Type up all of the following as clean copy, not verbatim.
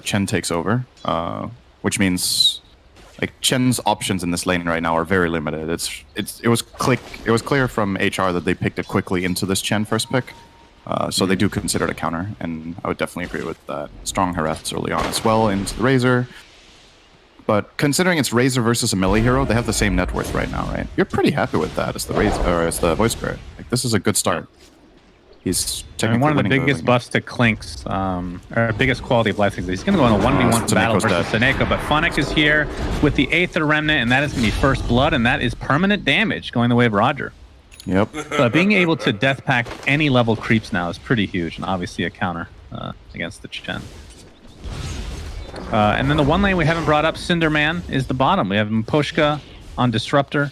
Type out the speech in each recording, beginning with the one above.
Chen takes over, which means like Chen's options in this lane right now are very limited. It was clear from HR that they picked it quickly into this Chen first pick, so they do consider it a counter, and I would definitely agree with that. Strong harass early on as well into the Razor. But considering it's Razor versus a melee hero, they have the same net worth right now, right? You're pretty happy with that as the Razor or as the Void Spirit. Like this is a good start. He's one of the biggest buffs to Clink's, or biggest quality of life things. He's going to go on a 1v1 battle versus Seneko, but Funnick is here with the Aether Remnant, and that is going to be first blood, and that is permanent damage going the way of Roger. Yep. But being able to death pack any level creeps now is pretty huge, and obviously a counter against the Chen. And then the one lane we haven't brought up, Cinderman, is the bottom. We have Pushka on Disruptor,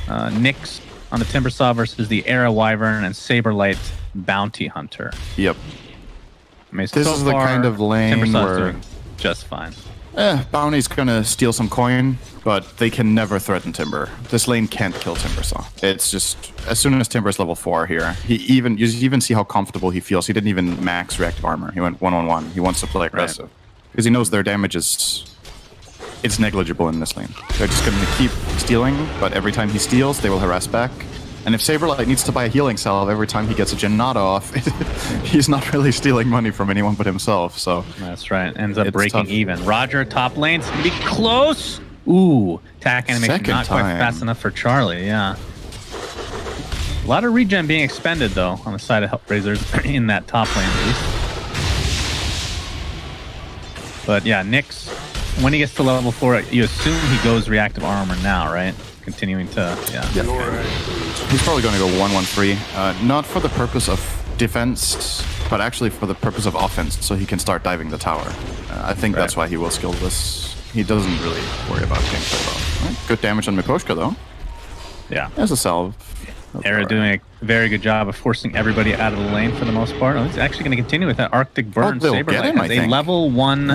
Nyx on the Timbersaw versus the Era Wyvern and Saberlight Bounty Hunter. Yep. I mean, this is the kind of lane where doing just fine. Bounty's gonna steal some coin, but they can never threaten Timber. This lane can't kill Timbersaw. It's just as soon as Timber's level 4 here, you even see how comfortable he feels. He didn't even max reactive armor. He went 1-on-1. He wants to play aggressive. Right. Because he knows their damage it's negligible in this lane. They're just going to keep stealing, but every time he steals, they will harass back. And if Saberlight needs to buy a healing salve every time he gets a Genada off, he's not really stealing money from anyone but himself. So that's right. Ends up breaking even. Roger, top lane's going to be close. Ooh, attack animation not quite fast enough for Charlie, yeah. A lot of regen being expended, though, on the side of HellRaisers in that top lane, at least. But yeah, Nyx, when he gets to level 4, you assume he goes reactive armor now, right? Continuing to, yeah. He's probably going to go 1-1-3, not for the purpose of defense, but actually for the purpose of offense, so he can start diving the tower. I think that's why he will skill this. He doesn't really worry about gameplay though. Right. Good damage on Miposhka though. Yeah. There's a salve. Era doing a very good job of forcing everybody out of the lane for the most part. Oh, he's actually going to continue with that Arctic Burn. Saberlight has a level 1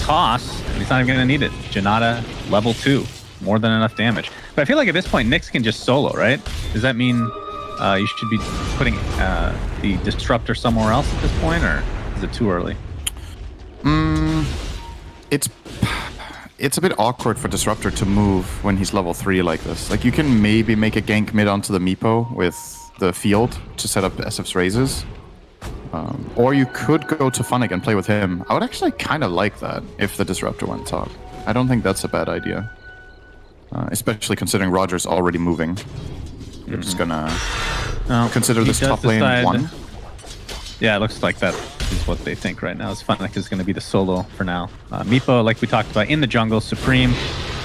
toss, and he's not even going to need it. Genada, level 2. More than enough damage. But I feel like at this point, Nyx can just solo, right? Does that mean you should be putting the Disruptor somewhere else at this point, or is it too early? It's a bit awkward for Disruptor to move when he's level 3 like this. Like, you can maybe make a gank mid onto the Meepo with the field to set up SF's raises. Or you could go to Funnick and play with him. I would actually kind of like that if the Disruptor went top. I don't think that's a bad idea. Especially considering Roger's already moving. You're just gonna consider this top lane 1. Yeah, it looks like that is what they think right now. Funnick is going to be the solo for now. Meepo, like we talked about, in the jungle, Supreme,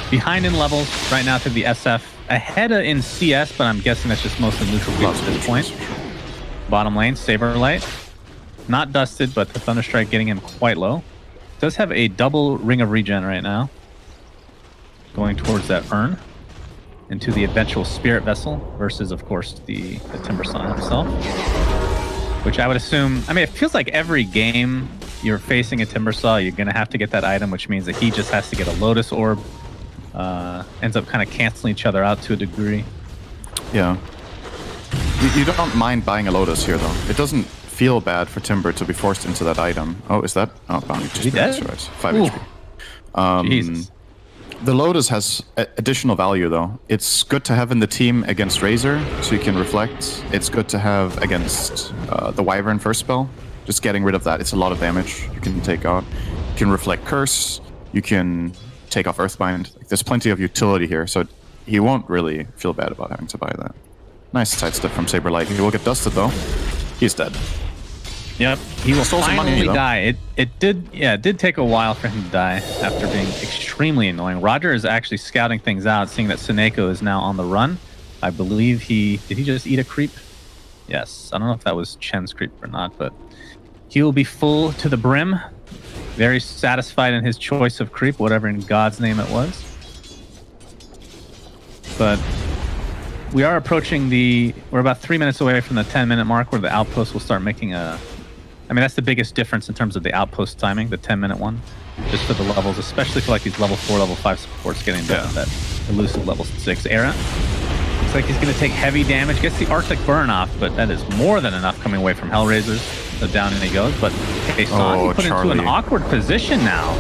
behind in levels right now to the SF, ahead in CS, but I'm guessing that's just mostly neutral groups at this point. Bottom lane, Saberlight, not dusted, but the Thunderstrike getting him quite low. Does have a double ring of regen right now, going towards that urn into the eventual Spirit Vessel versus, of course, the Timbersaw himself. Which I would assume, I mean, it feels like every game you're facing a Timbersaw, you're going to have to get that item, which means that he just has to get a Lotus Orb. Ends up kind of canceling each other out to a degree. Yeah. You don't mind buying a Lotus here, though. It doesn't feel bad for Timber to be forced into that item. Oh, is that? Oh, Bounty just dead? 5 Ooh. HP. Jesus. The Lotus has additional value, though. It's good to have in the team against Razor, so you can reflect. It's good to have against the Wyvern first spell. Just getting rid of that, it's a lot of damage you can take out. You can reflect Curse. You can take off Earthbind. Like, there's plenty of utility here, so he won't really feel bad about having to buy that. Nice sidestep from Saberlight. He will get dusted, though. He's dead. Yep, he will finally die. It did take a while for him to die after being extremely annoying. Roger is actually scouting things out, seeing that Seneko is now on the run. I believe did he just eat a creep? Yes, I don't know if that was Chen's creep or not, but he will be full to the brim. Very satisfied in his choice of creep, whatever in God's name it was. But we are approaching we're about 3 minutes away from the 10-minute mark where the outpost will start making I mean, that's the biggest difference in terms of the outpost timing, the 10-minute one. Just for the levels, especially for like these level 4, level 5 supports getting that elusive level 6 Era. Looks like he's going to take heavy damage, gets the Arctic Burn off, but that is more than enough coming away from HellRaisers. So down he goes, but Kaysani put into an awkward position now.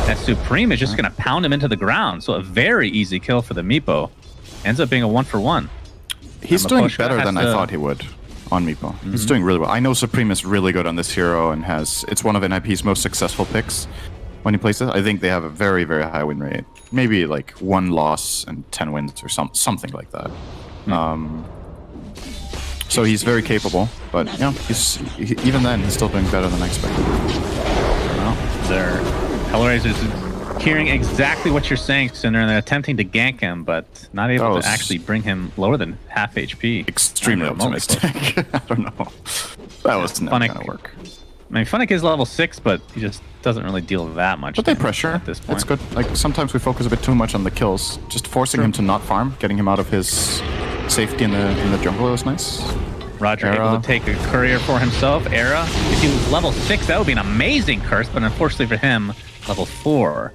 That Supreme is just going to pound him into the ground. So a very easy kill for the Meepo. Ends up being a 1-for-1. He's doing better than I thought he would on Meepo. He's doing really well. I know Supreme is really good on this hero and it's one of NIP's most successful picks when he plays it. I think they have a very, very high win rate. Maybe like 1 loss and 10 wins or something like that. So he's very capable, but yeah, even then he's still doing better than I expected. Well, they're HellRaisers hearing exactly what you're saying, Cinder, and they're attempting to gank him, but not able to actually bring him lower than half HP. Extremely optimistic. I don't know. That was never going to work. I mean, Funnick is level 6, but he just doesn't really deal that much. But they pressure. At this point. It's good. Like, sometimes we focus a bit too much on the kills. Just forcing him to not farm, getting him out of his safety in the jungle was nice. Roger able to take a courier for himself. Era, if he was level 6, that would be an amazing curse, but unfortunately for him, level 4.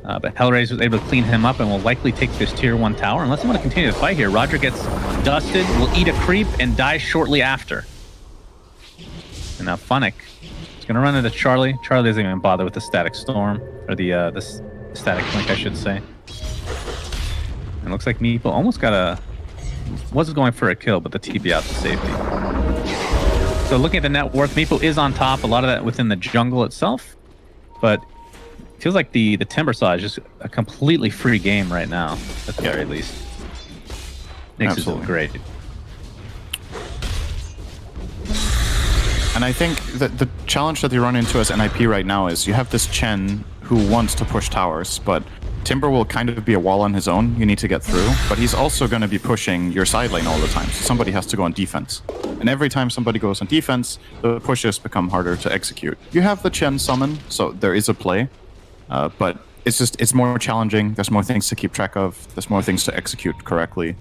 But HellRaisers was able to clean him up and will likely take this tier 1 tower. Unless you want to continue the fight here, Roger gets dusted, will eat a creep, and die shortly after. And now Funnick is going to run into Charlie. Charlie doesn't even bother with the static storm, or the static blink, I should say. And it looks like Meepo almost was going for a kill, but the TP out to safety. So looking at the net worth, Meepo is on top. A lot of that within the jungle itself, but it feels like the Timber Saw is just a completely free game right now, at the very least. Nyx is doing great. And I think that the challenge that you run into as NIP right now is you have this Chen who wants to push towers, but Timber will kind of be a wall on his own you need to get through, but he's also going to be pushing your side lane all the time, so somebody has to go on defense. And every time somebody goes on defense, the pushes become harder to execute. You have the Chen summon, so there is a play, but it's more challenging, there's more things to keep track of, there's more things to execute correctly.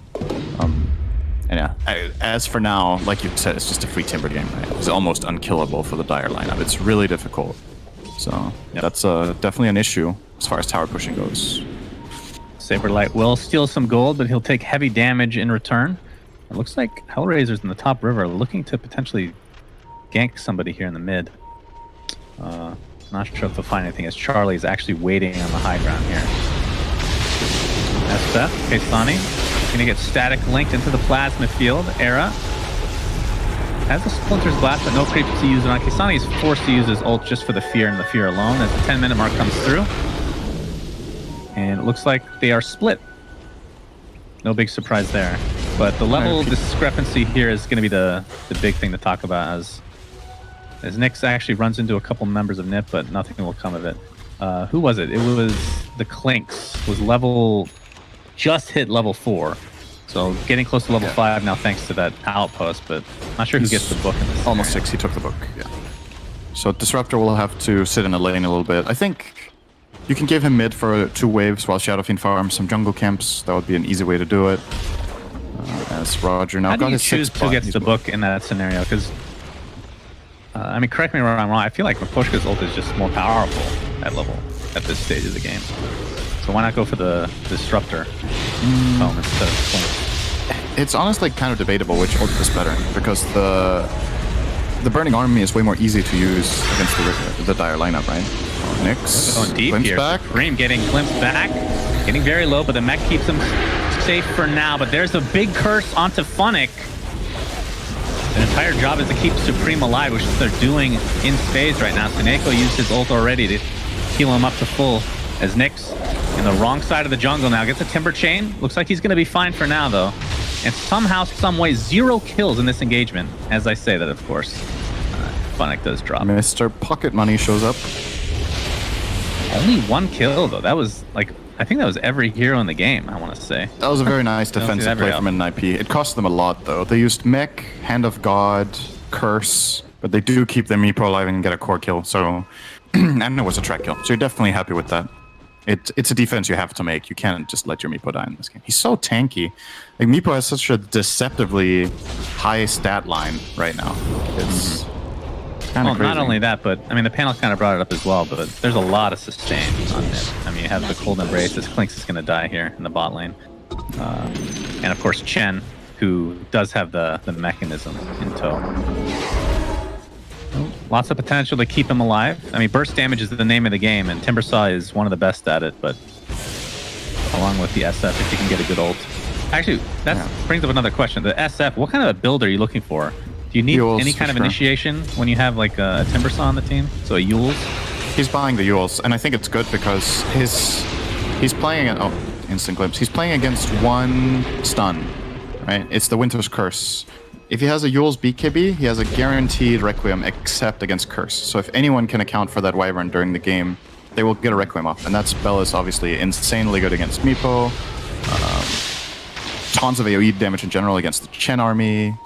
And yeah, as for now, like you said, it's just a free Timber game, right? It's almost unkillable for the Dire lineup. It's really difficult. So that's definitely an issue as far as tower pushing goes. Saberlight will steal some gold, but he'll take heavy damage in return. It looks like HellRaisers in the top river are looking to potentially gank somebody here in the mid. Not sure if they'll find anything, as Charlie is actually waiting on the high ground here. SF, Kaysani, gonna get static linked into the plasma field. Era has the Splinter's Blast, but no creep to use it on. Kaysani is forced to use his ult just for the fear and the fear alone as the 10-minute mark comes through. And it looks like they are split. No big surprise there. But the level discrepancy here is going to be the big thing to talk about as Nyx actually runs into a couple members of NIP, but nothing will come of it. Who was it? It was the Clinks. Was just hit level 4. So getting close to level 5 now thanks to that outpost, but not sure who gets the book in this. Almost 6, he took the book, yeah. So Disruptor will have to sit in a lane a little bit. I think you can give him mid for 2 waves while Shadowfiend farms some jungle camps. That would be an easy way to do it. As Roger now got his 6 choose who gets the book in that scenario? Because, I mean, correct me where I'm wrong, I feel like Pushka's ult is just more powerful at this stage of the game. So why not go for the Disruptor instead of Flint? It's honestly kind of debatable which ult is better, because the Burning Army is way more easy to use against the Dire lineup, right? Nyx, going deep here. back. Supreme getting glimpsed back, getting very low, but the mech keeps him safe for now. But there's a big curse onto Funnick. The entire job is to keep Supreme alive, which is what they're doing in phase right now. Seneko used his ult already to heal him up to full, as Nyx in the wrong side of the jungle now gets a Timber Chain. Looks like he's going to be fine for now, though. And somehow, some way, 0 kills in this engagement. As I say that, of course, Funnick does drop. Mr. Pocket Money shows up. Only 1 kill, though. That was, like, I think that was every hero in the game, I want to say. That was a very nice defensive play from NIP. It cost them a lot, though. They used Mech, Hand of God, Curse, but they do keep their Meepo alive and get a core kill, so... and it was a track kill, so you're definitely happy with that. It's a defense you have to make. You can't just let your Meepo die in this game. He's so tanky. Like, Meepo has such a deceptively high stat line right now. It's kind of crazy. Not only that, but, I mean, the panel kind of brought it up as well, but there's a lot of sustain on it. I mean, you have the Cold Embrace. This Clinks is going to die here in the bot lane. And, of course, Chen, who does have the mechanism in tow. Oh. Lots of potential to keep him alive. I mean, burst damage is the name of the game, and Timbersaw is one of the best at it, but along with the SF, if you can get a good ult. Actually, that brings up another question. The SF, what kind of a build are you looking for? Do you need any kind of initiation when you have like a Timbersaw on the team? So a Yules? He's buying the Yules, and I think it's good because he's playing at instant glimpse. He's playing against one stun, right? It's the Winter's Curse. If he has a Yules BKB, he has a guaranteed Requiem except against Curse. So if anyone can account for that Wyvern during the game, they will get a Requiem up. And that spell is obviously insanely good against Meepo. Tons of AoE damage in general against the Chen army,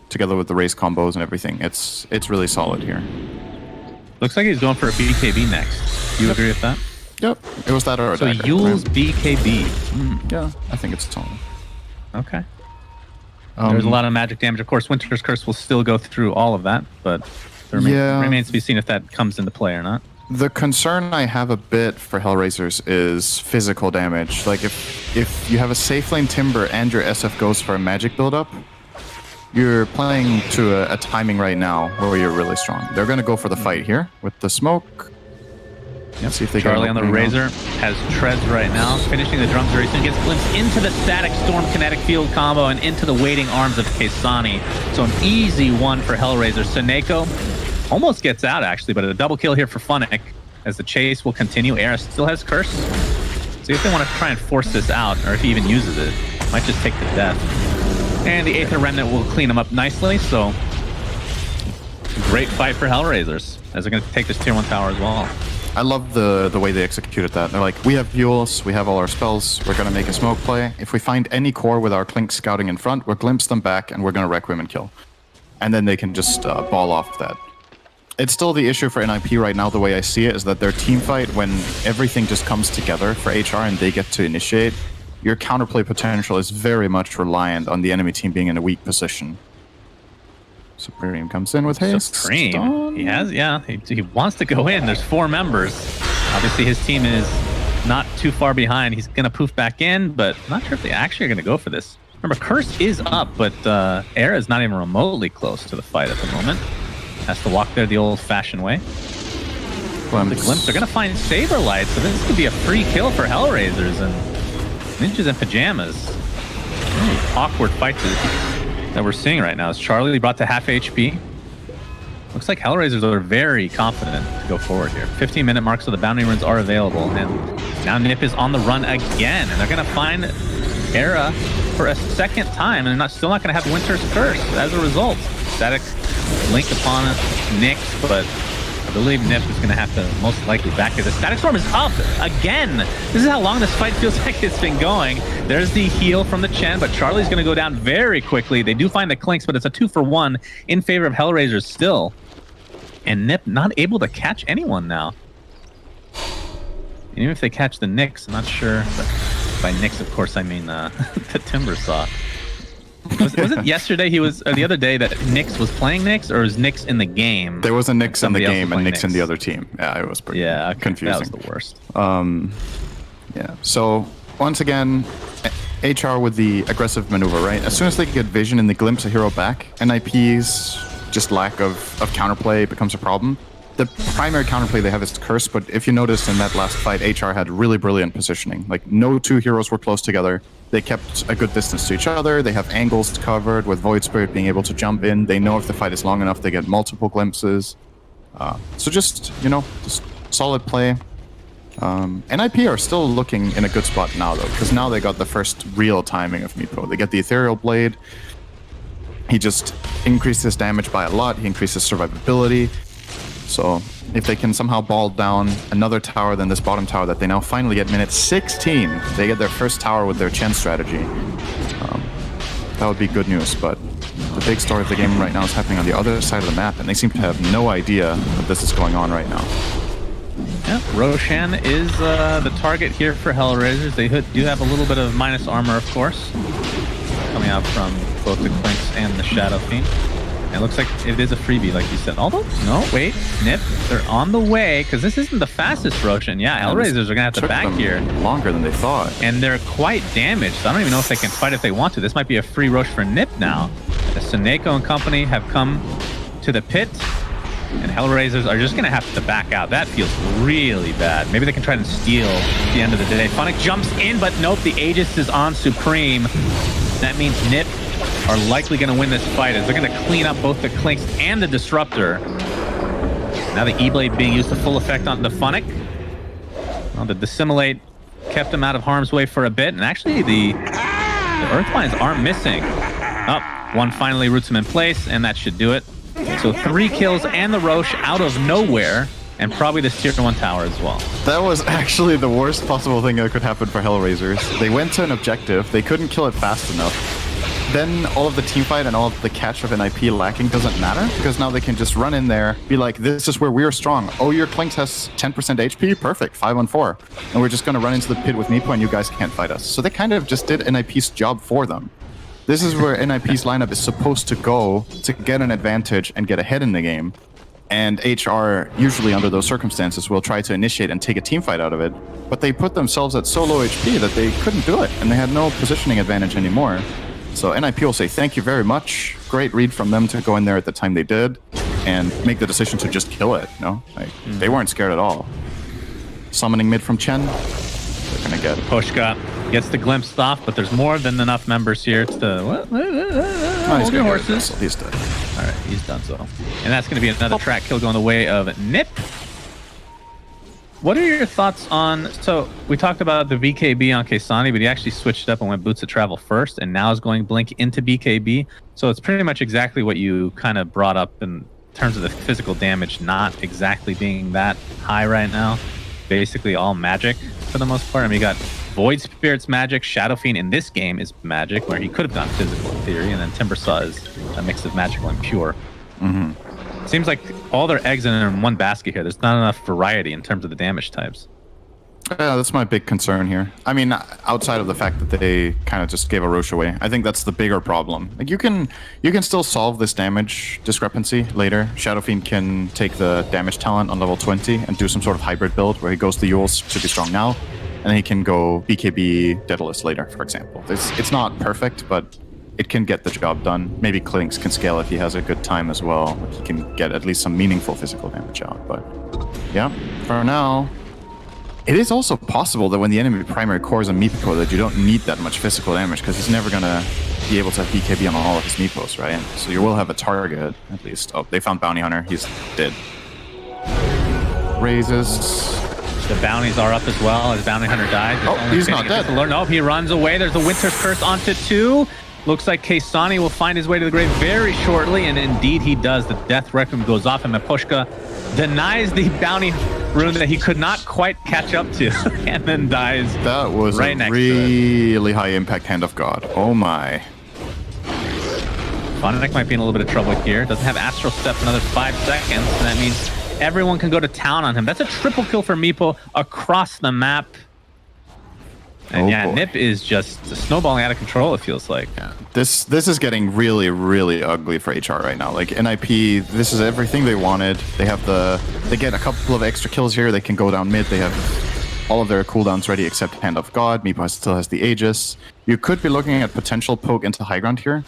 together with the race combos and everything. It's really solid here. Looks like he's going for a BKB next. Do you agree with that? Yep. It was that or a So dagger, Yules right? BKB. Yeah, I think it's solid. Okay. There's a lot of magic damage. Of course, Winter's Curse will still go through all of that, but there remains to be seen if that comes into play or not. The concern I have a bit for HellRaisers is physical damage. Like if you have a safe lane Timber and your SF goes for a magic buildup, you're playing to a timing right now where you're really strong. They're going to go for the fight here with the smoke. Let's see if they Charlie on the Razor has treads right now, finishing the drums very soon. Gets glimpsed into the Static Storm kinetic field combo and into the waiting arms of Kesani. So an easy one for HellRaiser. Seneko almost gets out actually, but a double kill here for Funnick as the chase will continue. Era still has Curse. See if they want to try and force this out, or if he even uses it. Might just take the death. And the Aether Remnant will clean him up nicely, so great fight for HellRaisers as they're going to take this tier 1 tower as well. I love the way they executed that. They're like, we have Yules, we have all our spells, we're going to make a smoke play. If we find any core with our Clink scouting in front, we'll glimpse them back and we're going to Requiem and kill. And then they can just ball off that. It's still the issue for NIP right now, the way I see it, is that their team fight, when everything just comes together for HR and they get to initiate, your counterplay potential is very much reliant on the enemy team being in a weak position. Supreme comes in with haste. Supreme. He has, he wants to go in. There's 4 members. Obviously, his team is not too far behind. He's going to poof back in, but I'm not sure if they actually are going to go for this. Remember, Curse is up, but Era is not even remotely close to the fight at the moment. Has to walk there the old-fashioned way. The Glimpse. They're going to find Saberlight, so this could be a free kill for HellRaisers and Ninjas in Pajamas. Really awkward fight that we're seeing right now. Is Charlie brought to half HP? Looks like HellRaisers are very confident to go forward here. 15-minute mark, so the bounty runes are available, and now Nip is on the run again, and they're going to find Era for a second time, and they're still not going to have Winter's Curse as a result. Static link upon Nyx, but I believe Nip is going to have to most likely back here. The Static Storm is up again. This is how long this fight feels like it's been going. There's the heal from the Chen, but Charlie's going to go down very quickly. They do find the Clinks, but it's a 2-for-1 in favor of HellRaisers still. And Nip not able to catch anyone now. And even if they catch the Nyx, I'm not sure. But by Nyx, of course, I mean the Timbersaw. Was it yesterday he was, or the other day that Nyx was playing Nyx, or was Nyx in the game? There was a Nyx in the game and Nyx in the other team. Yeah, it was pretty confusing. That was the worst. Yeah, so once again, HR with the aggressive maneuver, right? As soon as they get vision and they glimpse a hero back, NIP's just lack of counterplay becomes a problem. The primary counterplay they have is Curse, but if you noticed in that last fight, HR had really brilliant positioning. Like, no 2 heroes were close together. They kept a good distance to each other. They have angles covered with Void Spirit being able to jump in. They know if the fight is long enough, they get multiple glimpses. So just, just solid play. NIP are still looking in a good spot now, though, because now they got the first real timing of Meepo. They get the Ethereal Blade. He just increases damage by a lot. He increases survivability. So if they can somehow ball down another tower than this bottom tower that they now finally get minute 16, they get their first tower with their Chen strategy. That would be good news, but the big story of the game right now is happening on the other side of the map, and they seem to have no idea that this is going on right now. Yeah, Roshan is the target here for HellRaisers. They do have a little bit of minus armor, of course, coming out from both the Clinks and the Shadow Fiend. It looks like it is a freebie, like you said. Although, no, wait, Nip, they're on the way, because this isn't the fastest Roshan. Yeah, HellRaisers are going to have to back here. Longer than they thought. And they're quite damaged, so I don't even know if they can fight if they want to. This might be a free Rosh for Nip now. The Seneko and company have come to the pit. And HellRaisers are just going to have to back out. That feels really bad. Maybe they can try and steal at the end of the day. Funnick jumps in, but nope, the Aegis is on Supreme. That means Nip are likely going to win this fight as they're going to clean up both the Clinks and the Disruptor. Now the E-Blade being used to full effect on the Funnick. Well, the Dissimilate kept him out of harm's way for a bit, and actually the Earthbinds aren't missing. One finally roots him in place, and that should do it. So 3 kills and the Roche out of nowhere, and probably this tier 1 tower as well. That was actually the worst possible thing that could happen for HellRaisers. They went to an objective, they couldn't kill it fast enough. Then all of the teamfight and all of the catch of NIP lacking doesn't matter, because now they can just run in there, be like, this is where we're strong. Oh, your Clinks has 10% HP? Perfect, 5-on-4. And we're just going to run into the pit with Meepo and you guys can't fight us. So they kind of just did NIP's job for them. This is where NIP's lineup is supposed to go to get an advantage and get ahead in the game. And HR, usually under those circumstances, will try to initiate and take a team fight out of it. But they put themselves at so low HP that they couldn't do it, and they had no positioning advantage anymore. So NIP will say thank you very much. Great read from them to go in there at the time they did and make the decision to just kill it. You know? They weren't scared at all. Summoning mid from Chen. They're gonna get Pushka gets the glimpse off, but there's more than enough members here to hold your horses. He's dead. All right, he's done so. And that's going to be another track kill going the way of Nip. What are your thoughts on... So, we talked about the BKB on Kaysani, but he actually switched up and went Boots of Travel first, and now is going Blink into BKB. So it's pretty much exactly what you kind of brought up in terms of the physical damage not exactly being that high right now. Basically all magic for the most part. I mean, you got Void Spirit's magic, Shadow Fiend in this game is magic, where he could have gone physical in theory, and then Timbersaw is a mix of magical and pure. Seems like all their eggs are in one basket here. There's not enough variety in terms of the damage types. Yeah, that's my big concern here. I mean, outside of the fact that they kind of just gave a Roche away, I think that's the bigger problem. Like you can still solve this damage discrepancy later. Shadow Fiend can take the damage talent on level 20 and do some sort of hybrid build where he goes to Yules to be strong now, and then he can go BKB Daedalus later, for example. It's not perfect, but it can get the job done. Maybe Clinks can scale if he has a good time as well. Like he can get at least some meaningful physical damage out. But yeah, for now. It is also possible that when the enemy primary core is a Meepo that you don't need that much physical damage because he's never going to be able to have BKB on all of his Meepos, right? So you will have a target, at least. Oh, they found Bounty Hunter. He's dead. Raises. The bounties are up as well as Bounty Hunter dies. Oh, he's not dead. No, he runs away. There's the Winter's Curse onto 2. Looks like Kaysani will find his way to the grave very shortly, and indeed he does. The Death Requiem goes off, and Pushka denies the bounty rune that he could not quite catch up to, and then dies. That was right a really high impact Hand of God. Oh my. Funnick might be in a little bit of trouble here. Doesn't have Astral Step for another 5 seconds, and that means everyone can go to town on him. That's a triple kill for Meepo across the map. And boy. Nip is just snowballing out of control, it feels like. Yeah. This is getting really, really ugly for HR right now. Like NIP, this is everything they wanted. They get a couple of extra kills here. They can go down mid. They have all of their cooldowns ready except Hand of God. Meepo still has the Aegis. You could be looking at potential poke into high ground here.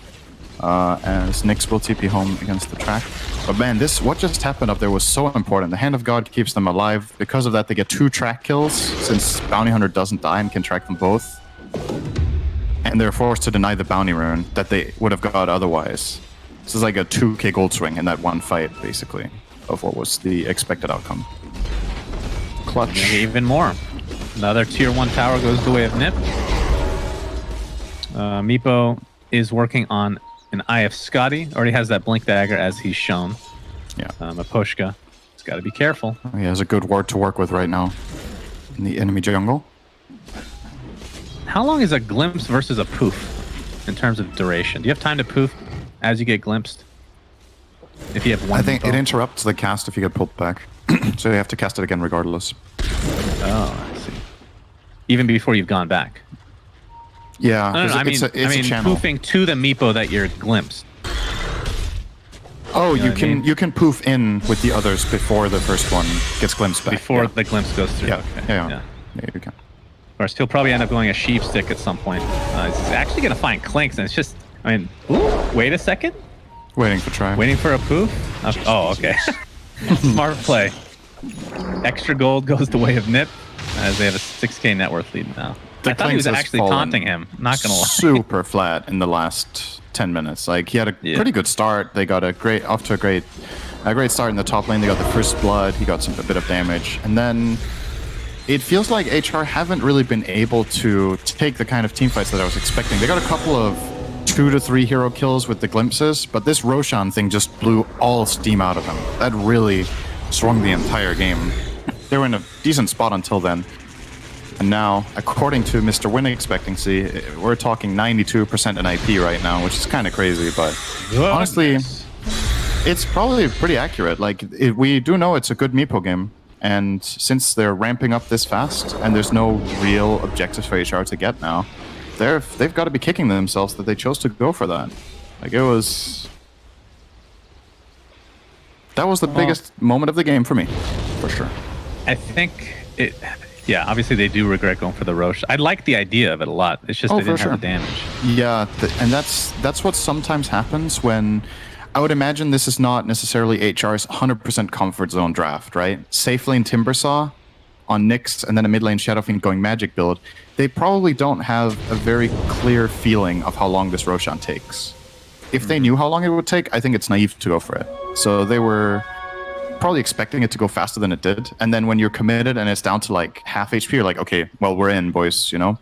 As Nyx will TP home against the track. But man, what just happened up there was so important. The Hand of God keeps them alive. Because of that, they get 2 track kills, since Bounty Hunter doesn't die and can track them both. And they're forced to deny the bounty rune that they would have got otherwise. This is like a 2k gold swing in that one fight, basically, of what was the expected outcome. Clutch. Maybe even more. Another tier 1 tower goes the way of Nip. Meepo is working on an Eye of Scotty. Already has that Blink Dagger as he's shown. Yeah. Pushka. He's got to be careful. He has a good ward to work with right now in the enemy jungle. How long is a glimpse versus a poof in terms of duration? Do you have time to poof as you get glimpsed? If you have one. I think it interrupts the cast if you get pulled back. So you have to cast it again regardless. Oh, I see. Even before you've gone back. Yeah, no, I mean poofing to the Meepo that you're glimpsed. Oh, you can poof in with the others before the first one gets glimpsed back. Before the glimpse goes through. Yeah, okay. yeah, you can. Of course, he'll probably end up going a sheep stick at some point. He's actually going to find Clinks, and it's just, I mean, ooh, wait a second. Waiting for try. Waiting for a poof? Oh, okay. Smart play. Extra gold goes the way of Nip, as they have a 6k net worth lead now. I thought he was actually taunting him, not gonna lie. Super flat in the last 10 minutes. Like, he had a pretty good start. They got a great start in the top lane. They got the first blood. He got a bit of damage. And then it feels like HR haven't really been able to take the kind of team fights that I was expecting. They got a couple of 2 to 3 hero kills with the glimpses, but this Roshan thing just blew all steam out of them. That really swung the entire game. They were in a decent spot until then. And now, according to Mr. Win Expectancy, we're talking 92% in IP right now, which is kind of crazy, but honestly, it's probably pretty accurate. Like, we do know it's a good Meepo game, and since they're ramping up this fast, and there's no real objectives for HR to get now, they've got to be kicking themselves that they chose to go for that. Like, that was the biggest moment of the game for me, for sure. I think yeah, obviously they do regret going for the Roche. I like the idea of it a lot. It's just they didn't have the damage. Yeah, and that's what sometimes happens when... I would imagine this is not necessarily HR's 100% comfort zone draft, right? Safe lane Timbersaw on Nyx and then a mid lane Shadow Fiend going magic build. They probably don't have a very clear feeling of how long this Roshan takes. If they knew how long it would take, I think it's naive to go for it. So they were probably expecting it to go faster than it did. And then when you're committed and it's down to like half HP, you're like, okay, well, we're in, boys, you know?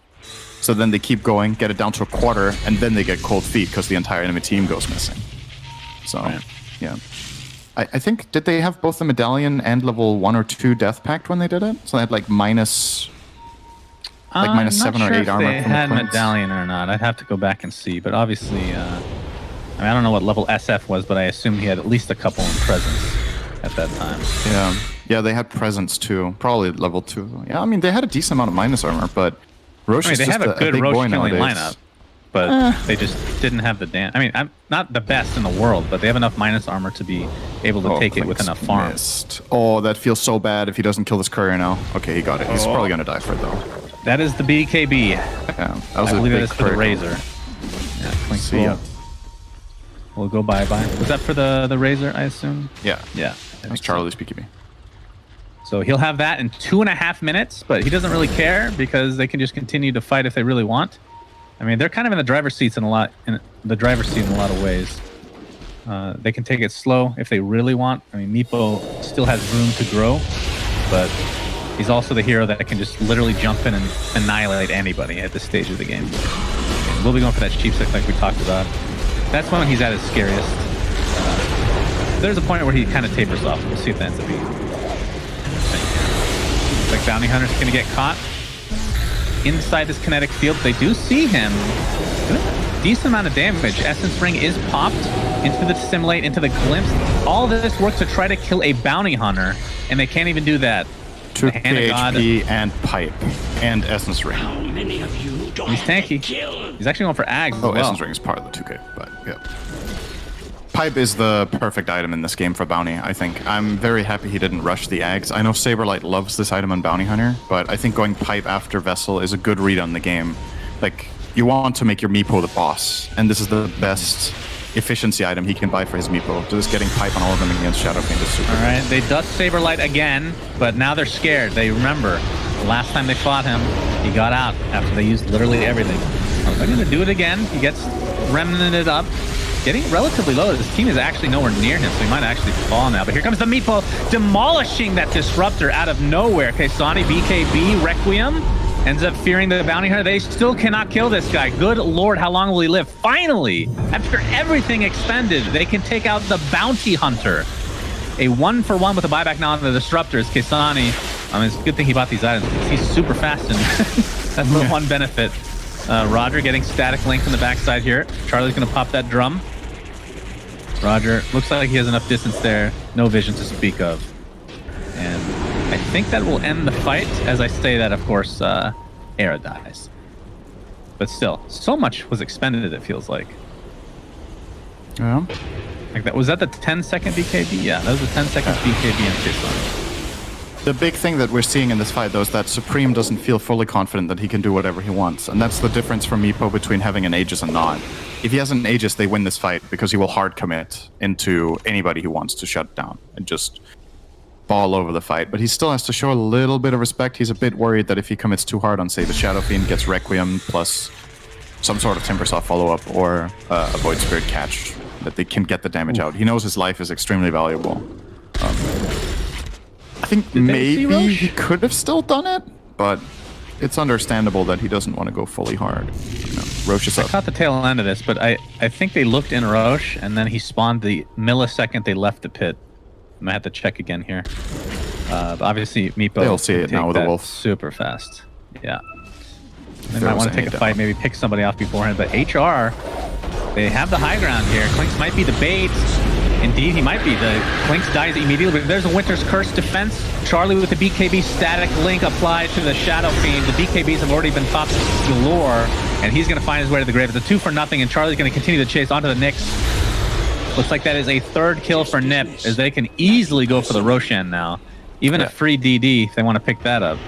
So then they keep going, get it down to a quarter, and then they get cold feet because the entire enemy team goes missing. So, yeah. I think, did they have both the medallion and level 1 or 2 death pact when they did it? So they had like minus 7 or 8 armor. They had medallion or not. I'd have to go back and see. But obviously, I mean, I don't know what level SF was, but I assume he had at least a couple in presence at that time. Yeah, they had presence too. Probably level 2. Yeah, I mean, they had a decent amount of minus armor, but Roche is they just have a good Roche killing nowadays. lineup. But they just didn't have the damage. I mean, I'm not the best in the world, but they have enough minus armor to be able to take it with enough farm. Oh, that feels so bad if he doesn't kill this courier now. Okay, he got it. He's probably going to die for it, though. That is the BKB. Yeah, that was I believe big that is for the Razor. Yeah, Clink will go bye-bye. Was that for the Razor, I assume? Yeah. Yeah. That's Charlie's BKB. So he'll have that in 2.5 minutes, but he doesn't really care because they can just continue to fight if they really want. I mean, they're kind of in the driver's seat in a lot of ways. They can take it slow if they really want. I mean, Meepo still has room to grow, but he's also the hero that can just literally jump in and annihilate anybody at this stage of the game. And we'll be going for that cheap six like we talked about. That's when he's at his scariest. There's a point where he kind of tapers off. We'll see if that ends up being. Like Bounty Hunter's going to get caught inside this kinetic field. They do see him. Decent amount of damage. Essence Ring is popped into the Dissimulate, into the Glimpse. All this work to try to kill a Bounty Hunter, and they can't even do that. 2 HP and Pipe and Essence Ring. How many of you don't He's tanky. He's actually going for Ags as well. Essence Ring is part of the 2K, but yeah. Pipe is the perfect item in this game for Bounty, I think. I'm very happy he didn't rush the Ags. I know Saberlight loves this item on Bounty Hunter, but I think going Pipe after Vessel is a good read on the game. Like, you want to make your Meepo the boss, and this is the best efficiency item he can buy for his Meepo. Just getting Pipe on all of them against Shadow Fiend is super All right, they dust Saberlight again, but now they're scared. They remember the last time they fought him, he got out after they used literally everything. They're going to do it again. He gets remnanted up. Getting relatively low. This team is actually nowhere near him, so he might actually fall now. But here comes the Meepo, demolishing that Disruptor out of nowhere. Kaysani, BKB, Requiem, ends up fearing the Bounty Hunter. They still cannot kill this guy. Good lord, how long will he live? Finally, after everything expended, they can take out the Bounty Hunter. A 1-for-1 with a buyback now on the Disruptors. Kaysani, I mean, it's a good thing he bought these items because he's super fast, and that's the one benefit. Roger getting static link from the backside here. Charlie's going to pop that drum. Roger, looks like he has enough distance there. No vision to speak of. And I think that will end the fight. As I say that, of course, Era dies. But still, so much was expended, it feels like. Yeah. Like that, was that the 10-second BKB? Yeah, that was the 10-second BKB in Kaysani. The big thing that we're seeing in this fight, though, is that Supreme doesn't feel fully confident that he can do whatever he wants. And that's the difference from Meepo between having an Aegis and not. If he has an Aegis, they win this fight because he will hard commit into anybody he wants to shut down and just all over the fight, but he still has to show a little bit of respect. He's a bit worried that if he commits too hard on, say, the Shadow Fiend, gets Requiem plus some sort of Timbersaw follow-up or a Void Spirit catch, that they can get the damage out. He knows his life is extremely valuable. I think maybe he could have still done it, but it's understandable that he doesn't want to go fully hard. You know, Roche is up. I caught the tail end of this, but I think they looked in Roche, and then he spawned the millisecond they left the pit. I'm gonna have to check again here. But obviously, Meepo they'll see it now with the wolf super fast. Yeah. They might want to take a fight, maybe pick somebody off beforehand. But HR, they have the high ground here. Clinks might be the bait. Indeed, he might be. The Clinks dies immediately, but there's a Winter's Curse defense. Charlie with the BKB static link applied to the Shadow Fiend. The BKBs have already been popped galore, and he's going to find his way to the grave. It's a 2-for-0, and Charlie's going to continue to chase onto the Nyx. Looks like that is a third kill for Nip, as they can easily go for the Roshan now. Even a free DD, if they want to pick that up.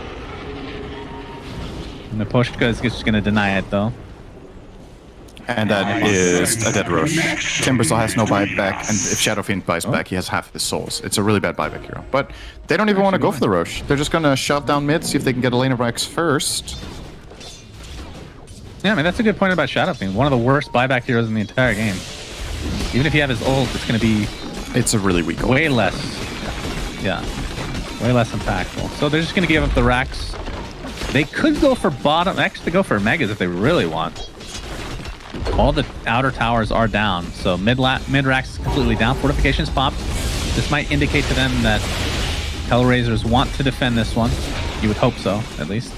And the Pushka is just going to deny it, though. And that is a dead Roche. Timbersaw has no buyback, and if Shadow Fiend buys back, he has half his souls. It's a really bad buyback hero. But they don't even want to go for the Roche. They're just going to shove down mid, see if they can get a lane of Rex first. Yeah, I mean, that's a good point about Shadow Fiend. One of the worst buyback heroes in the entire game. Even if you have his ult, it's going to be... It's a really weak ult. Way less. Yeah. Way less impactful. So they're just going to give up the Rax. They could go for bottom. Actually, go for Megas if they really want. All the outer towers are down. So mid-Rax is completely down. Fortifications popped. This might indicate to them that HellRaisers want to defend this one. You would hope so, at least.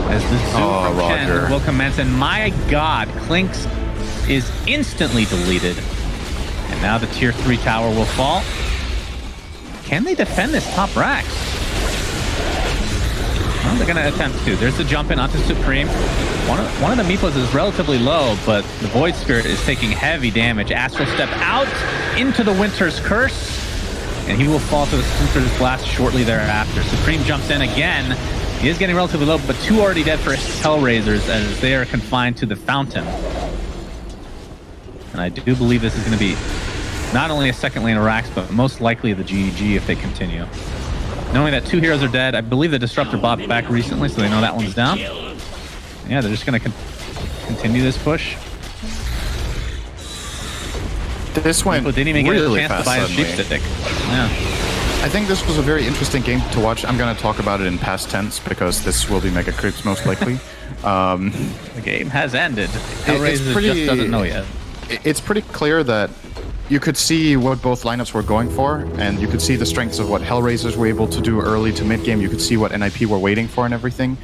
As the Zoo from Chen will commence. And my god, Clinks is instantly deleted. And now the tier 3 tower will fall. Can they defend this top Rax? Well, they're going to attempt to. There's the jump in onto Supreme. One of the Meepos is relatively low, but the Void Spirit is taking heavy damage. Astral Step out into the Winter's Curse, and he will fall to the Winter's Blast shortly thereafter. Supreme jumps in again. He is getting relatively low, but 2 already dead for HellRaisers as they are confined to the fountain. And I do believe this is going to be not only a second lane of Rax, but most likely the GG if they continue. Knowing that 2 heroes are dead, I believe the Disruptor bought back recently, so they know that one's down. Yeah, they're just going to continue this push. This went didn't even really get a chance to buy a sheep stick. Yeah. I think this was a very interesting game to watch. I'm going to talk about it in past tense because this will be Mega Creeps most likely. The game has ended. HellRaisers just doesn't know yet. It's pretty clear that you could see what both lineups were going for, and you could see the strengths of what HellRaisers were able to do early to mid-game. You could see what NIP were waiting for and everything.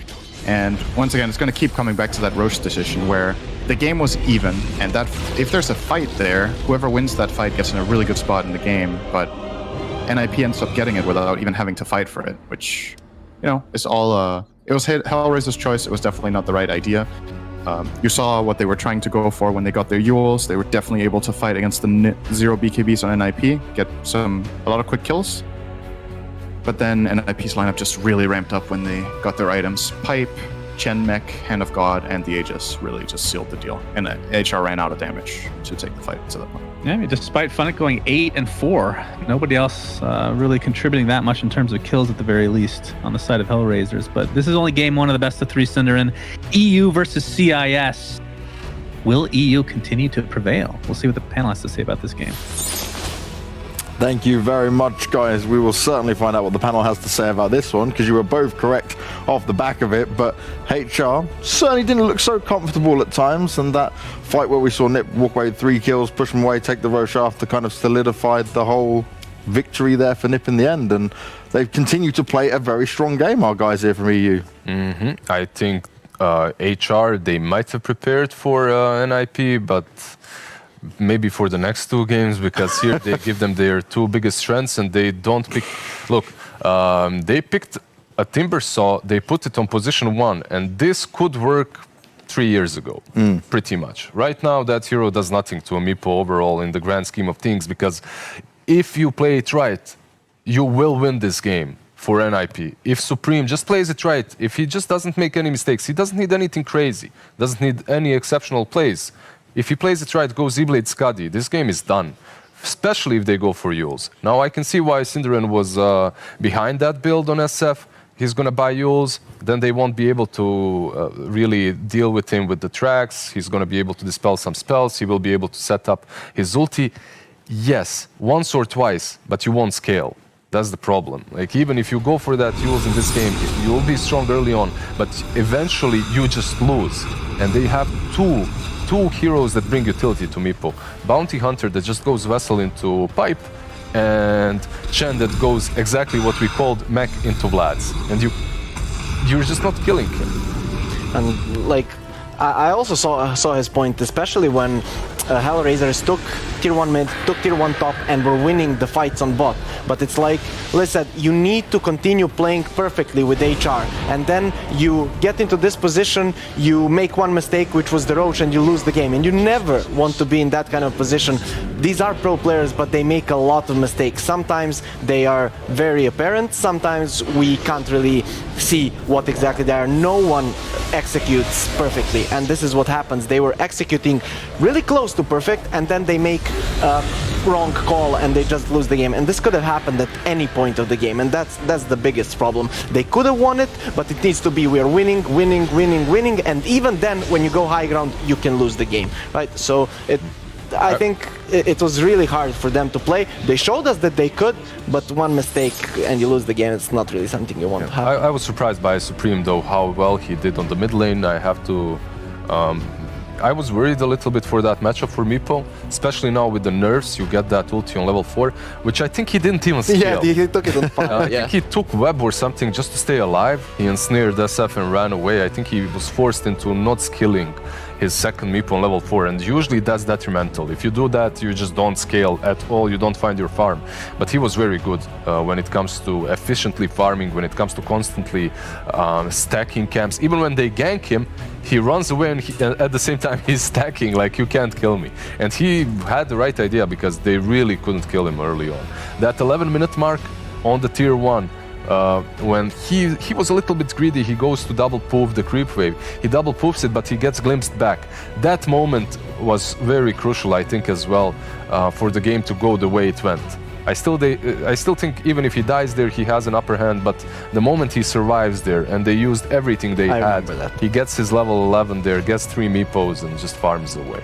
And once again, it's going to keep coming back to that Roche decision where the game was even, and that if there's a fight there, whoever wins that fight gets in a really good spot in the game, but NIP ends up getting it without even having to fight for it, which, you know, is all... it was HellRaiser's choice. It was definitely not the right idea. You saw what they were trying to go for when they got their Yules. They were definitely able to fight against the 0 BKBs on NIP, get a lot of quick kills. But then NIP's lineup just really ramped up when they got their items. Pipe, Chen Mech, Hand of God, and the Aegis really just sealed the deal. And HR ran out of damage to take the fight to that point. Yeah, I mean, despite Funnick going 8 and 4, nobody else really contributing that much in terms of kills at the very least on the side of HellRaisers. But this is only game 1 of the best of 3 Cinderin. EU versus CIS. Will EU continue to prevail? We'll see what the panel has to say about this game. Thank you very much, guys. We will certainly find out what the panel has to say about this one, because you were both correct off the back of it, but HR certainly didn't look so comfortable at times, and that fight where we saw Nip walk away with 3 kills, push him away, take the Roche after, kind of solidified the whole victory there for Nip in the end, and they've continued to play a very strong game, our guys here from EU. I think HR, they might have prepared for NIP, but maybe for the next 2 games, because here they give them their 2 biggest strengths and they don't pick... Look, they picked a Timbersaw, they put it on position 1, and this could work 3 years ago, pretty much. Right now, that hero does nothing to a Meepo overall in the grand scheme of things, because if you play it right, you will win this game for NIP. If Supreme just plays it right, if he just doesn't make any mistakes, he doesn't need anything crazy, doesn't need any exceptional plays. If he plays it right, go Z-Blade Skadi, this game is done especially if they go for Yules. Now I can see why Synderen was behind that build on SF. He's going to buy Yules, then they won't be able to really deal with him with the tracks. He's going to be able to dispel some spells. He will be able to set up his ulti. Yes, once or twice, but you won't scale. That's the problem. Like, even if you go for that Yules in this game, you'll be strong early on, but eventually you just lose. And they have two heroes that bring utility to Meepo. Bounty Hunter that just goes Vessel into Pipe, and Chen that goes exactly what we called mech into Vlad's. And you're just not killing him. And like, I also saw his point, especially when HellRaisers took tier 1 mid, took tier 1 top, and were winning the fights on bot. But it's like, listen, you need to continue playing perfectly with HR, and then you get into this position, you make one mistake, which was the Roach, and you lose the game. And you never want to be in that kind of position. These are pro players, but they make a lot of mistakes. Sometimes they are very apparent, sometimes we can't really see what exactly they are. No one executes perfectly, and this is what happens. They were executing really close to perfect, and then they make a wrong call and they just lose the game. And this could have happened at any point of the game, and that's the biggest problem. They could have won it, but it needs to be we are winning, and even then, when you go high ground, you can lose the game, right? So I think it was really hard for them to play. They showed us that they could, but one mistake and you lose the game. It's not really something you want to have. I was surprised by Supreme, though, how well he did on the mid lane. I have to... I was worried a little bit for that matchup for Meepo, especially now with the nerfs. You get that ulti on level 4, which I think he didn't even scale. Yeah, he took it on fire. I think he took web or something just to stay alive. He ensnared SF and ran away. I think he was forced into not skilling his second Meepo on level 4, and usually that's detrimental. If you do that, you just don't scale at all, you don't find your farm. But he was very good when it comes to efficiently farming, when it comes to constantly stacking camps. Even when they gank him, he runs away and at the same time he's stacking, like, you can't kill me. And he had the right idea because they really couldn't kill him early on. That 11-minute mark on the tier 1, when he was a little bit greedy, he goes to double poof the creep wave. He double poofs it, but he gets glimpsed back. That moment was very crucial, I think, as well, for the game to go the way it went. I still think even if he dies there, he has an upper hand, but the moment he survives there, and they used everything they had, he gets his level 11 there, gets 3 Meepos, and just farms away.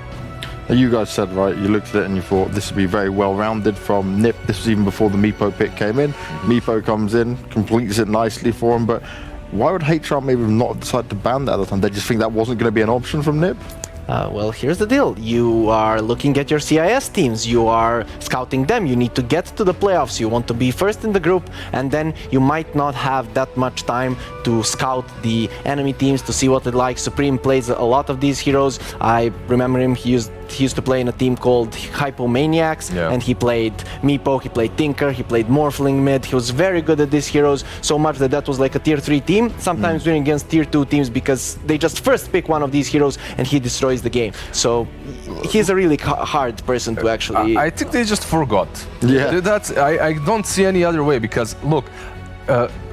You guys said, right, you looked at it and you thought this would be very well-rounded from Nip. This was even before the Meepo pick came in. Meepo comes in, completes it nicely for him, but why would HR maybe not decide to ban that at the time? They just think that wasn't going to be an option from Nip? Well, here's the deal. You are looking at your CIS teams. You are scouting them. You need to get to the playoffs. You want to be first in the group, and then you might not have that much time to scout the enemy teams to see what they like. Supreme plays a lot of these heroes. I remember him. He used to play in a team called Hypomaniacs, and he played Meepo, he played Tinker, he played Morphling mid. He was very good at these heroes, so much that was like a tier 3 team, sometimes winning against tier 2 teams because they just first pick one of these heroes and he destroys the game. So he's a really hard person to actually... I think they just forgot. Yeah. I don't see any other way, because look,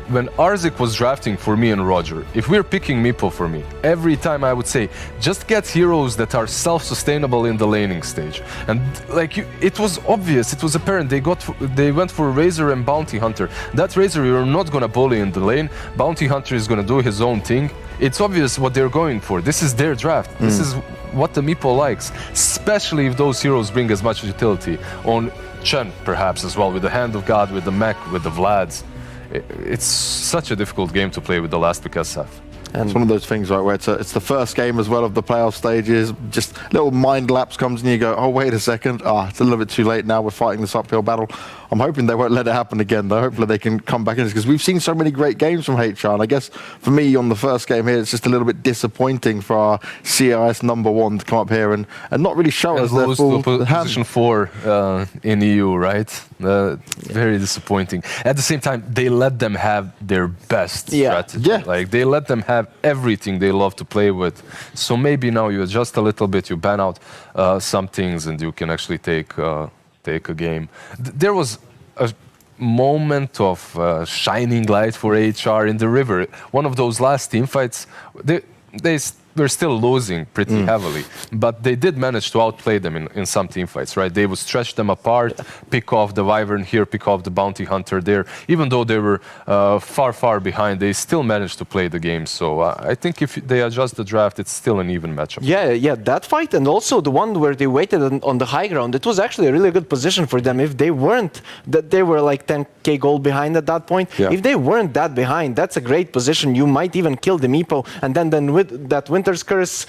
when Arzik was drafting for me and Roger, if we're picking Meepo for me, every time I would say, just get heroes that are self-sustainable in the laning stage. And like, it was obvious, it was apparent, they went for Razor and Bounty Hunter. That Razor you're not gonna bully in the lane, Bounty Hunter is gonna do his own thing. It's obvious what they're going for. This is their draft. This is what the Meepo likes, especially if those heroes bring as much utility. On Chen, perhaps, as well, with the Hand of God, with the mech, with the Vlads. It's such a difficult game to play with the last pick SF. And it's one of those things, right, where it's the first game as well of the playoff stages. Just little mind lapse comes and you go, oh, wait a second. It's a little bit too late now. We're fighting this uphill battle. I'm hoping they won't let it happen again, though. Hopefully they can come back in, because we've seen so many great games from HR. And I guess for me, on the first game here, it's just a little bit disappointing for our CIS #1 to come up here and not really show us their full hand. Position 4 in EU, right? Very disappointing. At the same time, they let them have their best strategy. Yeah. Like, they let them have everything they love to play with. So maybe now you adjust a little bit, you ban out some things, and you can actually take a game. There was a moment of shining light for HR in the river. One of those last team fights, they were still losing pretty heavily, but they did manage to outplay them in some team fights, right? They would stretch them apart, pick off the Wyvern here, pick off the Bounty Hunter there. Even though they were far behind, they still managed to play the game. So I think if they adjust the draft, it's still an even matchup. Yeah, that fight, and also the one where they waited on the high ground, it was actually a really good position for them. If they weren't, that they were like 10k gold behind at that point, if they weren't that behind, that's a great position. You might even kill the Meepo, and then with that Winter's Curse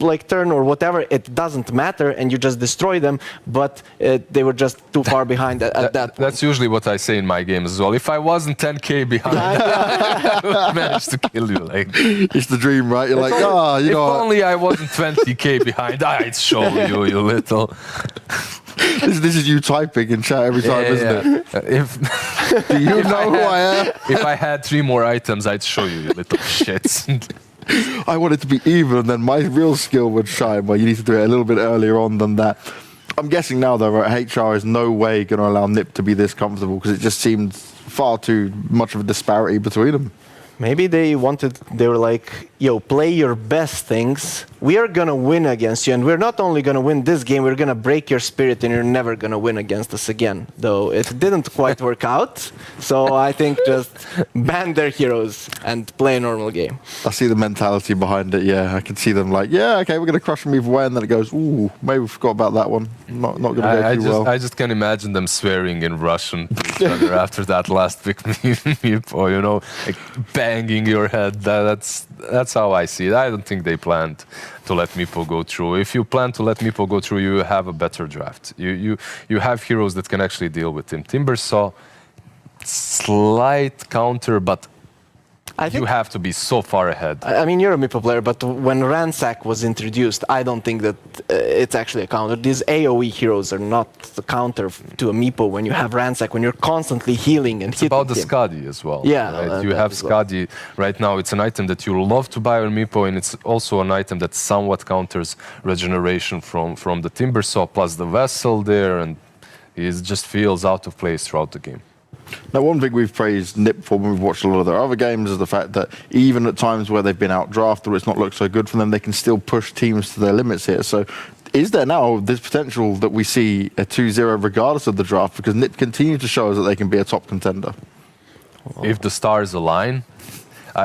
like turn or whatever, it doesn't matter, and you just destroy them, but they were just too far behind at that point. That's usually what I say in my games as well. If I wasn't 10k behind, I would manage to kill you. Like, It's the dream, right? You're like, you if know what? only I wasn't 20k behind, I'd show you, you little... This is you typing in chat every time, isn't it? Do you know who I am? If I had 3 more items, I'd show you, you little shits. I want it to be even, and then my real skill would shine. Well, you need to do it a little bit earlier on than that. I'm guessing now, though, right, HR is no way going to allow Nip to be this comfortable, because it just seemed far too much of a disparity between them. Maybe they were like, yo, play your best things. We are going to win against you. And we're not only going to win this game, we're going to break your spirit and you're never going to win against us again. Though it didn't quite work out. So I think just ban their heroes and play a normal game. I see the mentality behind it, yeah. I can see them like, yeah, okay, we're going to crush them either way. And then it goes, ooh, maybe we forgot about that one. Not going to go too well. I just can imagine them swearing in Russian to each other after that last big Meepo, you know, like banging your head. That's how I see it. I don't think they planned to let Meepo go through. If you plan to let Meepo go through, you have a better draft. You have heroes that can actually deal with him. Timber saw slight counter, but you have to be so far ahead. I mean, you're a Meepo player, but when Ransack was introduced, I don't think that it's actually a counter. These AoE heroes are not the counter to a Meepo when you have Ransack, when you're constantly healing and hitting It's about the him. Skadi as well. Yeah, right? You have Skadi right now. It's an item that you love to buy on Meepo, and it's also an item that somewhat counters regeneration from the Timber Saw plus the Vessel there, and it just feels out of place throughout the game. Now, one thing we've praised Nip for when we've watched a lot of their other games is the fact that even at times where they've been outdrafted or it's not looked so good for them, they can still push teams to their limits here. So is there now this potential that we see a 2-0 regardless of the draft, because Nip continue to show us that they can be a top contender? If the stars align,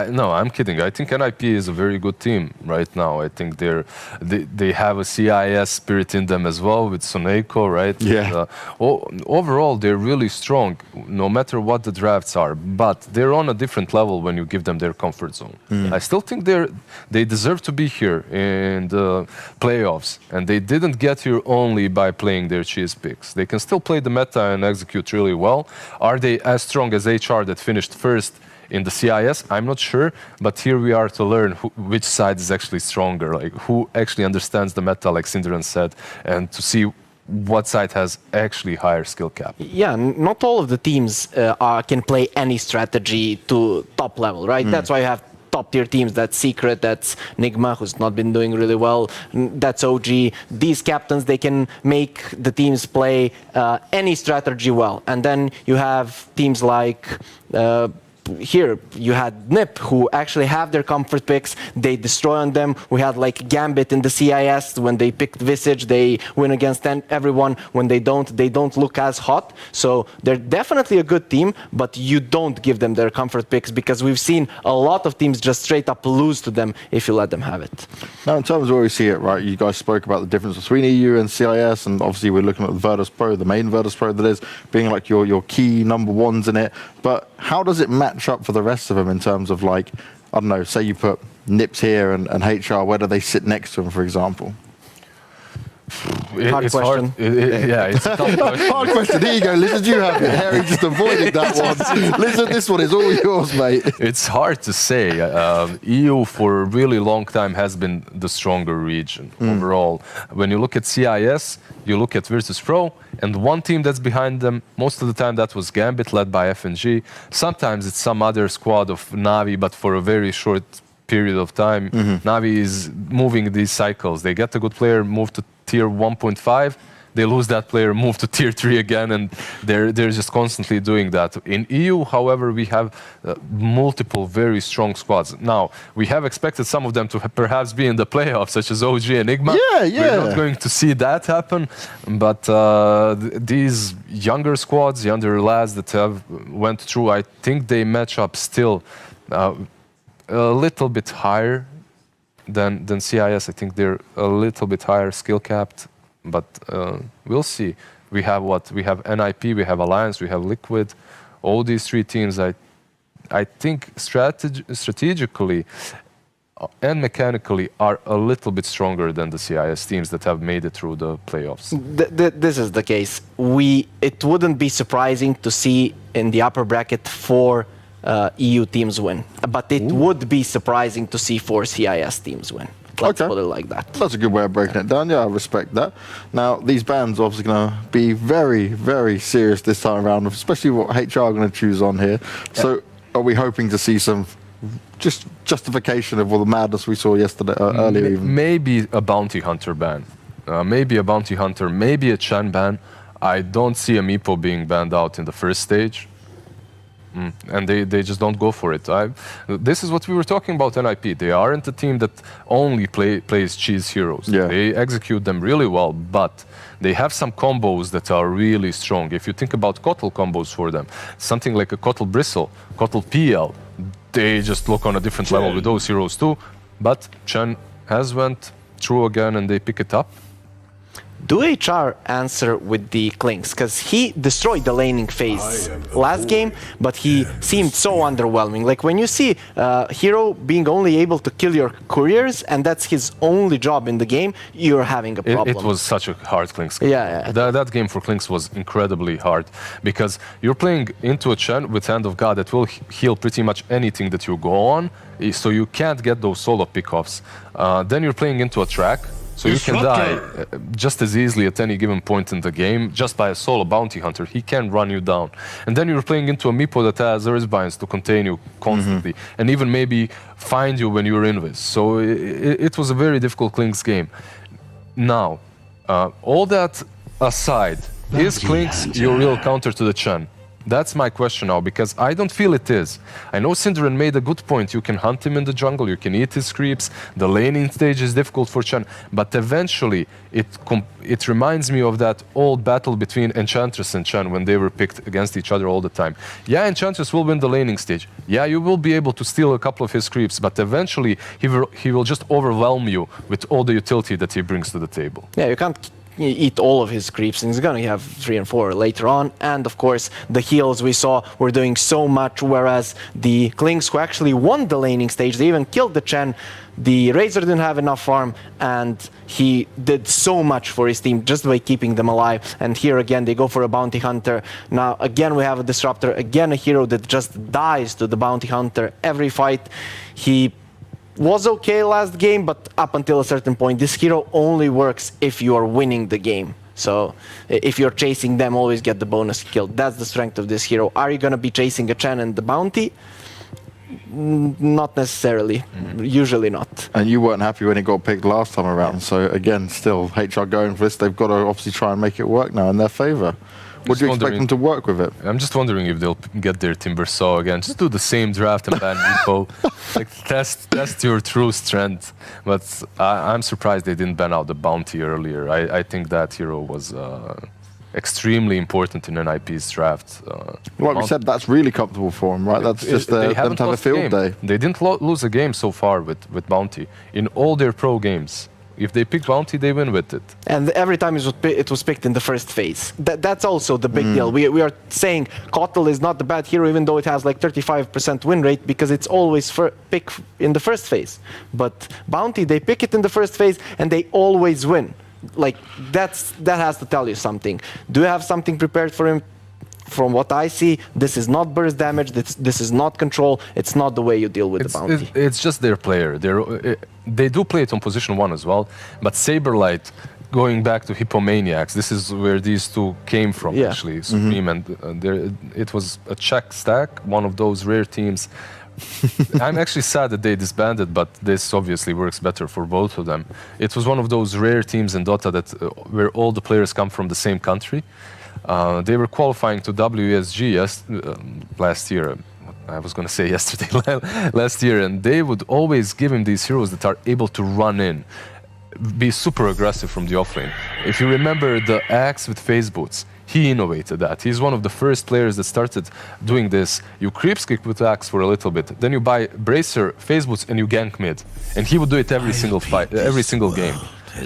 no, I'm kidding. I think NIP is a very good team right now. I think they have a CIS spirit in them as well with Soneiko, right? Yeah. Overall, they're really strong, no matter what the drafts are. But they're on a different level when you give them their comfort zone. I still think they deserve to be here in the playoffs, and they didn't get here only by playing their cheese picks. They can still play the meta and execute really well. Are they as strong as HR that finished first in the CIS? I'm not sure, but here we are to learn which side is actually stronger, like who actually understands the meta, like Synderen said, and to see what side has actually higher skill cap. Yeah, not all of the teams can play any strategy to top level, right? That's why you have top tier teams. That's Secret, that's Nigma, who's not been doing really well, that's OG. These captains, they can make the teams play any strategy well. And then you have teams like here you had Nip, who actually have their comfort picks. They destroy on them. We had like Gambit in the CIS. When they picked Visage, they win against everyone. When they don't look as hot. So they're definitely a good team, but you don't give them their comfort picks, because we've seen a lot of teams just straight up lose to them if you let them have it. Now, in terms of where we see it, right, you guys spoke about the difference between EU and CIS, and obviously we're looking at the Virtus Pro, the main Virtus Pro that is, being like your key number ones in it. But how does it match up for the rest of them in terms of, like, I don't know, say you put Nips here and HR, where do they sit next to them, for example? Hard question. It's a tough question. Hard question. Here you go. Listen, you have it. Harry just avoided that one. Listen, this one is all yours, mate. It's hard to say. EU for a really long time has been the stronger region overall. When you look at CIS, you look at Virtus Pro, and one team that's behind them, most of the time that was Gambit, led by FNG. Sometimes it's some other squad of Navi, but for a very short period of time. Navi is moving these cycles. They get a good player, move to tier 1.5, they lose that player, move to tier 3 again, and they're just constantly doing that. In EU, however, we have multiple very strong squads. Now, we have expected some of them to perhaps be in the playoffs, such as OG and Enigma. We're not going to see that happen, but these younger squads, younger lads that have went through, I think they match up still a little bit higher than CIS. I think they're a little bit higher skill capped, but we'll see. We have NIP, we have Alliance, we have Liquid. All these three teams, I think strategically and mechanically are a little bit stronger than the CIS teams that have made it through the playoffs. This is the case. It wouldn't be surprising to see in the upper bracket 4 EU teams win, but it would be surprising to see 4 CIS teams win. Let's put it like that. That's a good way of breaking it down. Yeah, I respect that. Now, these bans are obviously going to be very, very serious this time around, especially what HR are going to choose on here. Yeah. So, are we hoping to see some just justification of all the madness we saw yesterday, earlier even? Maybe a bounty hunter ban. Maybe a bounty hunter, maybe a Chen ban. I don't see a Meepo being banned out in the first stage. And they just don't go for it. This is what we were talking about NIP. They aren't a team that only plays cheese heroes. Yeah. They execute them really well, but they have some combos that are really strong. If you think about Kotl combos for them, something like a Kotl Bristle, Kotl PL, they just look on a different level with those heroes too. But Chen has went through again and they pick it up. Do HR answer with the Clinks? Because he destroyed the laning phase last game, but he seemed so underwhelming. Like when you see Hero being only able to kill your couriers, and that's his only job in the game, you're having a problem. It was such a hard Clinks game. Yeah. That game for Clinks was incredibly hard, because you're playing into a Chen with Hand of God that will heal pretty much anything that you go on, so you can't get those solo pickoffs. Then you're playing into a track, so you can die just as easily at any given point in the game just by a solo bounty hunter. He can run you down. And then you're playing into a Meepo that has Earthbinds to contain you constantly and even maybe find you when you're invis. So it was a very difficult Clinks game. Now, all that aside, is Clinks your real counter to the Chen? That's my question now, because I don't feel it is. I know Synderen made a good point. You can hunt him in the jungle, you can eat his creeps, the laning stage is difficult for Chen, but eventually it reminds me of that old battle between Enchantress and Chen when they were picked against each other all the time. Yeah, Enchantress will win the laning stage. Yeah, you will be able to steal a couple of his creeps, but eventually he will just overwhelm you with all the utility that he brings to the table. Yeah, you can't eat all of his creeps, and he's gonna have 3 and 4 later on. And of course the heals we saw were doing so much, whereas the Clinks, who actually won the laning stage, they even killed the Chen. The Razor didn't have enough farm, and he did so much for his team just by keeping them alive. And here again they go for a bounty hunter. Now again we have a disruptor, again a hero that just dies to the bounty hunter every fight. He was okay last game, but up until a certain point, this hero only works if you are winning the game. So if you're chasing them, always get the bonus kill. That's the strength of this hero. Are you going to be chasing a Chen and the bounty? Not necessarily. Usually not. And you weren't happy when it got picked last time around. So again, still, HR going for this. They've got to obviously try and make it work now in their favor. Would you expect them to work with it? I'm just wondering if they'll get their Timber Saw again. Just do the same draft and ban Meepo. Like test your true strength. But I'm surprised they didn't ban out the bounty earlier. I think that hero was extremely important in NIP's draft. Like we said, that's really comfortable for them, right? That's just them to have a field day. They didn't lose a game so far with bounty in all their pro games. If they pick bounty, they win with it. And every time it was picked in the first phase. That's also the big deal. We are saying Kotl is not the bad hero, even though it has like 35% win rate, because it's always pick in the first phase. But bounty, they pick it in the first phase and they always win. Like that has to tell you something. Do you have something prepared for him? From what I see, this is not burst damage, this is not control, it's not the way you deal with the bounty. It's just their player. They do play it on position 1 as well, but Saberlight, going back to Hippomaniacs, this is where these two came from, actually, Supreme, and it was a Czech stack, one of those rare teams I'm actually sad that they disbanded, but this obviously works better for both of them. It was one of those rare teams in Dota that where all the players come from the same country. They were qualifying to WESG last year. I was going to say yesterday, last year, and they would always give him these heroes that are able to run in, be super aggressive from the offlane. If you remember the Axe with phase boots, he innovated that. He's one of the first players that started doing this. You creepskick with Axe for a little bit, then you buy Bracer, phase boots, and you gank mid. And he would do it every single fight, every single game.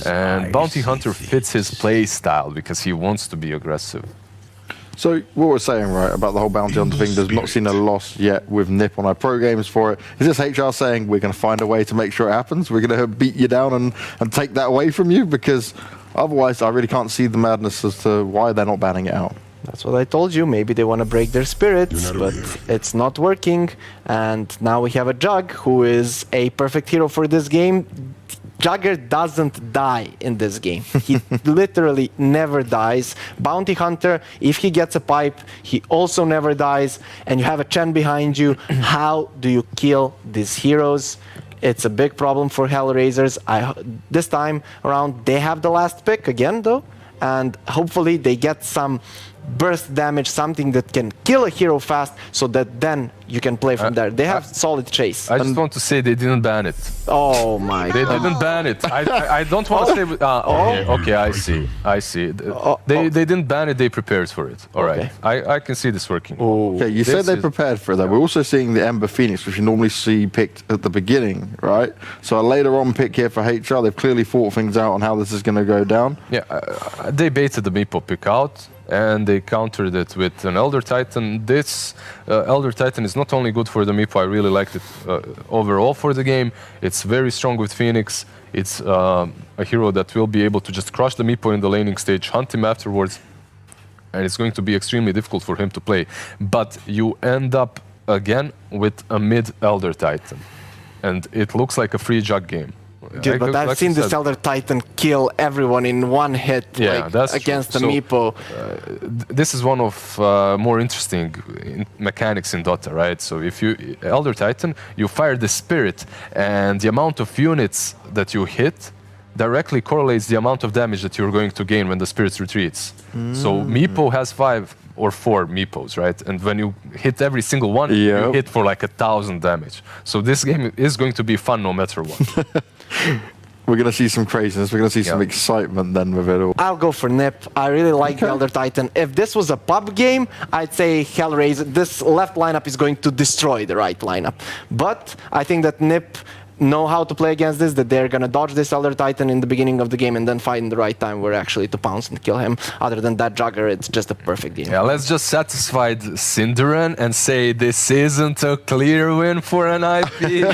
And Bounty Hunter fits his play style because he wants to be aggressive. So what we're saying, right, about the whole Bounty Hunter thing, there's not seen a loss yet with Nip on our pro games for it. Is this HR saying we're going to find a way to make sure it happens? We're going to beat you down and take that away from you? Because otherwise, I really can't see the madness as to why they're not banning it out. That's what I told you. Maybe they want to break their spirits, but it's not working. And now we have a Jug who is a perfect hero for this game. Jugger doesn't die in this game. He literally never dies. Bounty Hunter, if he gets a pipe, he also never dies. And you have a Chen behind you. How do you kill these heroes? It's a big problem for HellRaisers. This time around, they have the last pick again, though. And hopefully they get some burst damage, something that can kill a hero fast, so that then you can play from there. They have solid chase. I just want to say they didn't ban it. Oh my They god. didn't ban it. I don't want to say... okay, I see. They didn't ban it, they prepared for it. All right. I can see this working. Okay, you said they prepared for that. We're also seeing the Ember Phoenix, which you normally see picked at the beginning, right? So a later on pick here for HR. They've clearly thought things out on how this is going to go down. Yeah, they baited the Meepo pick out, and they countered it with an Elder Titan. This Elder Titan is not only good for the Meepo, I really liked it overall for the game. It's very strong with Phoenix. It's a hero that will be able to just crush the Meepo in the laning stage, hunt him afterwards, and it's going to be extremely difficult for him to play. But you end up again with a mid Elder Titan, and it looks like a free Jug game. Dude, but I've seen this Elder Titan kill everyone in one hit, against the Meepo. This is one of more interesting mechanics in Dota, right? So if you Elder Titan, you fire the Spirit, and the amount of units that you hit directly correlates the amount of damage that you're going to gain when the Spirit retreats. So Meepo has 5 or 4 Meepos, right? And when you hit every single one, you hit for like 1,000 damage. So this game is going to be fun no matter what. We're going to see some craziness. We're going to see some excitement then with it all. I'll go for Nip. I really like the Elder Titan. If this was a pub game, I'd say HellRaiser. This left lineup is going to destroy the right lineup. But I think that Nip know how to play against this, that they're going to dodge this Elder Titan in the beginning of the game and then fight in the right time where actually to pounce and kill him. Other than that, Jugger, it's just a perfect game. Yeah, let's just satisfy Cinderan and say this isn't a clear win for an IP.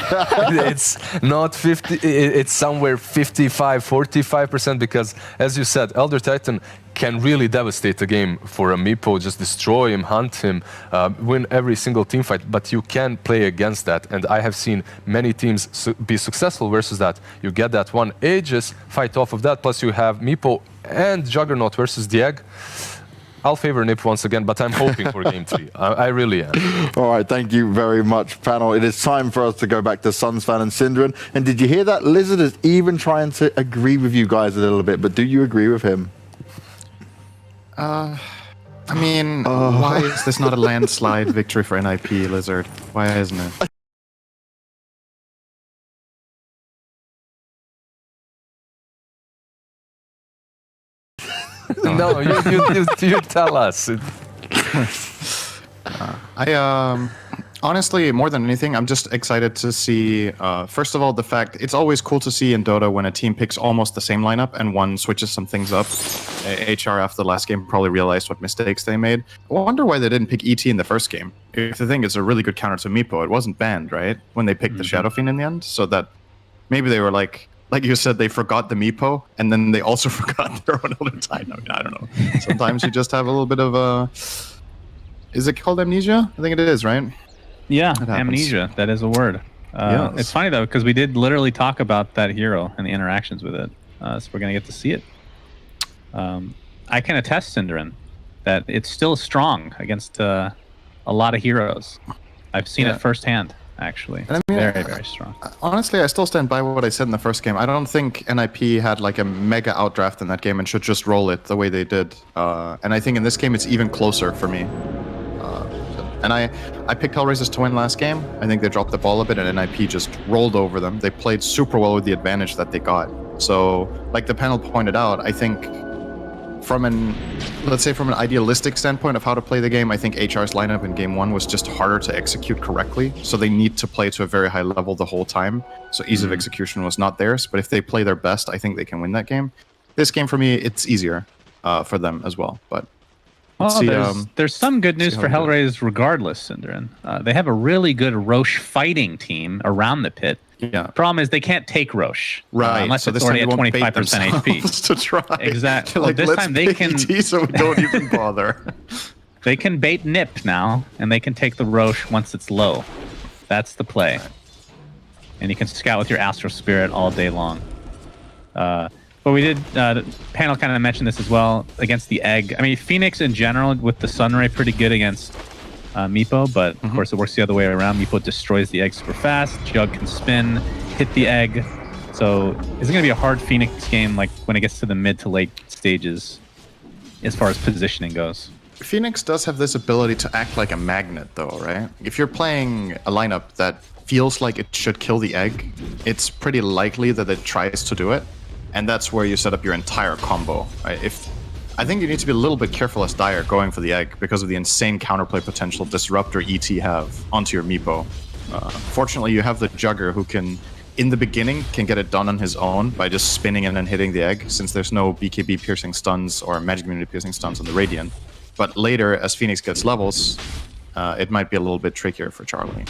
It's not 50, it's somewhere 55, 45%, because as you said, Elder Titan can really devastate a game for a Meepo, just destroy him, hunt him, win every single team fight, but you can play against that, and I have seen many teams be successful versus that. You get that one Aegis, fight off of that, plus you have Meepo and Juggernaut versus the Egg. I'll favor Nip once again, but I'm hoping for Game 3. I really am. All right, thank you very much, panel. It is time for us to go back to Sunsfan and Synderen. And did you hear that? Lizard is even trying to agree with you guys a little bit, but do you agree with him? I mean, why is this not a landslide victory for NIP, Lizard? Why isn't it? No, you tell us. Honestly, more than anything, I'm just excited to see, first of all, the fact it's always cool to see in Dota when a team picks almost the same lineup and one switches some things up. HR after the last game probably realized what mistakes they made. I wonder why they didn't pick ET in the first game. If the thing is a really good counter to Meepo, it wasn't banned, right? When they picked the Shadow Fiend in the end, so that maybe they were like you said, they forgot the Meepo, and then they also forgot their own Elder Titan. I mean, I don't know. Sometimes you just have a little bit of a... Is it called amnesia? I think it is, right? Yeah, amnesia. That is a word. Yes. It's funny, though, because we did literally talk about that hero and the interactions with it. So we're going to get to see it. I can attest, Synderen, that it's still strong against a lot of heroes. I've seen it firsthand. actually. And I mean, very, very strong. Honestly, I still stand by what I said in the first game. I don't think NIP had like a mega outdraft in that game and should just roll it the way they did. And I think in this game it's even closer for me. And I picked HellRaisers to win last game. I think they dropped the ball a bit and NIP just rolled over them. They played super well with the advantage that they got. So, like the panel pointed out, I think from let's say from an idealistic standpoint of how to play the game, I think HR's lineup in game 1 was just harder to execute correctly. So they need to play to a very high level the whole time. So ease of execution was not theirs. But if they play their best, I think they can win that game. This game for me, it's easier for them as well. But there's some good news for how we do HellRaisers regardless, Synderen. They have a really good Roche fighting team around the pit. Yeah. Problem is they can't take Roche. Right. Unless so it's this already time at they won't bait 25% HP. themselves to try. Exactly. Like, Well, this let's time they bait can ET so we don't even bother. They can bait Nip now, and they can take the Roche once it's low. That's the play. And you can scout with your Astral Spirit all day long. But we did, the panel kind of mentioned this as well, against the Egg. I mean, Phoenix in general, with the Sunray, pretty good against Meepo, but of course it works the other way around. Meepo destroys the Egg super fast. Jug can spin, hit the Egg. So it's going to be a hard Phoenix game, like when it gets to the mid to late stages, as far as positioning goes. Phoenix does have this ability to act like a magnet, though, right? If you're playing a lineup that feels like it should kill the Egg, it's pretty likely that it tries to do it, and that's where you set up your entire combo. Right? I think you need to be a little bit careful as Dire going for the Egg because of the insane counterplay potential Disruptor ET have onto your Meepo. Fortunately, you have the Jugger who can, in the beginning, can get it done on his own by just spinning and then hitting the Egg, since there's no BKB piercing stuns or Magic Immunity piercing stuns on the Radiant. But later, as Phoenix gets levels, it might be a little bit trickier for Charlie.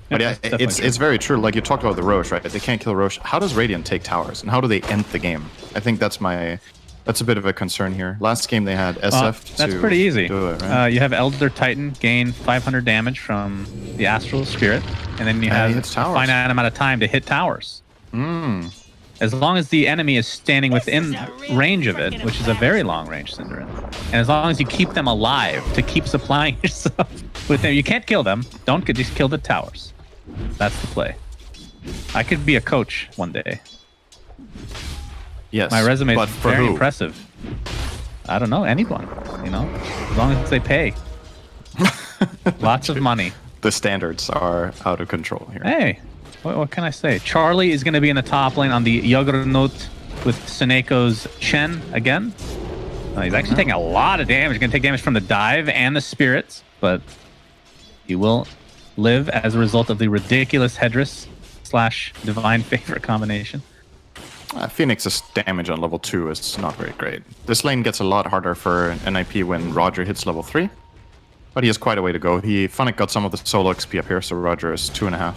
But yeah, it's very true. Like you talked about the Roche, right? They can't kill Roche. How does Radiant take towers, and how do they end the game? I think that's a bit of a concern here. Last game they had SF that's pretty easy. Do it, right? You have Elder Titan gain 500 damage from the Astral Spirit, and then you have a finite amount of time to hit towers. As long as the enemy is standing within range of it, which is a very long range, Synderen, and as long as you keep them alive to keep supplying yourself with them, you can't kill them. Don't just kill the towers. That's the play. I could be a coach one day. Yes. My resume but is for very who? impressive. I don't know, anyone, as long as they pay. Lots of money. The standards are out of control here. Hey, what can I say? Charlie is going to be in the top lane on the Juggernaut with Seneco's Chen again. He's actually taking a lot of damage. He's going to take damage from the dive and the spirits, but he will live as a result of the ridiculous Hedris / Divine Favor combination. Phoenix's damage on level 2 is not very great. This lane gets a lot harder for NIP when Roger hits level 3, but he has quite a way to go. Funnick got some of the solo XP up here, so Roger is 2.5.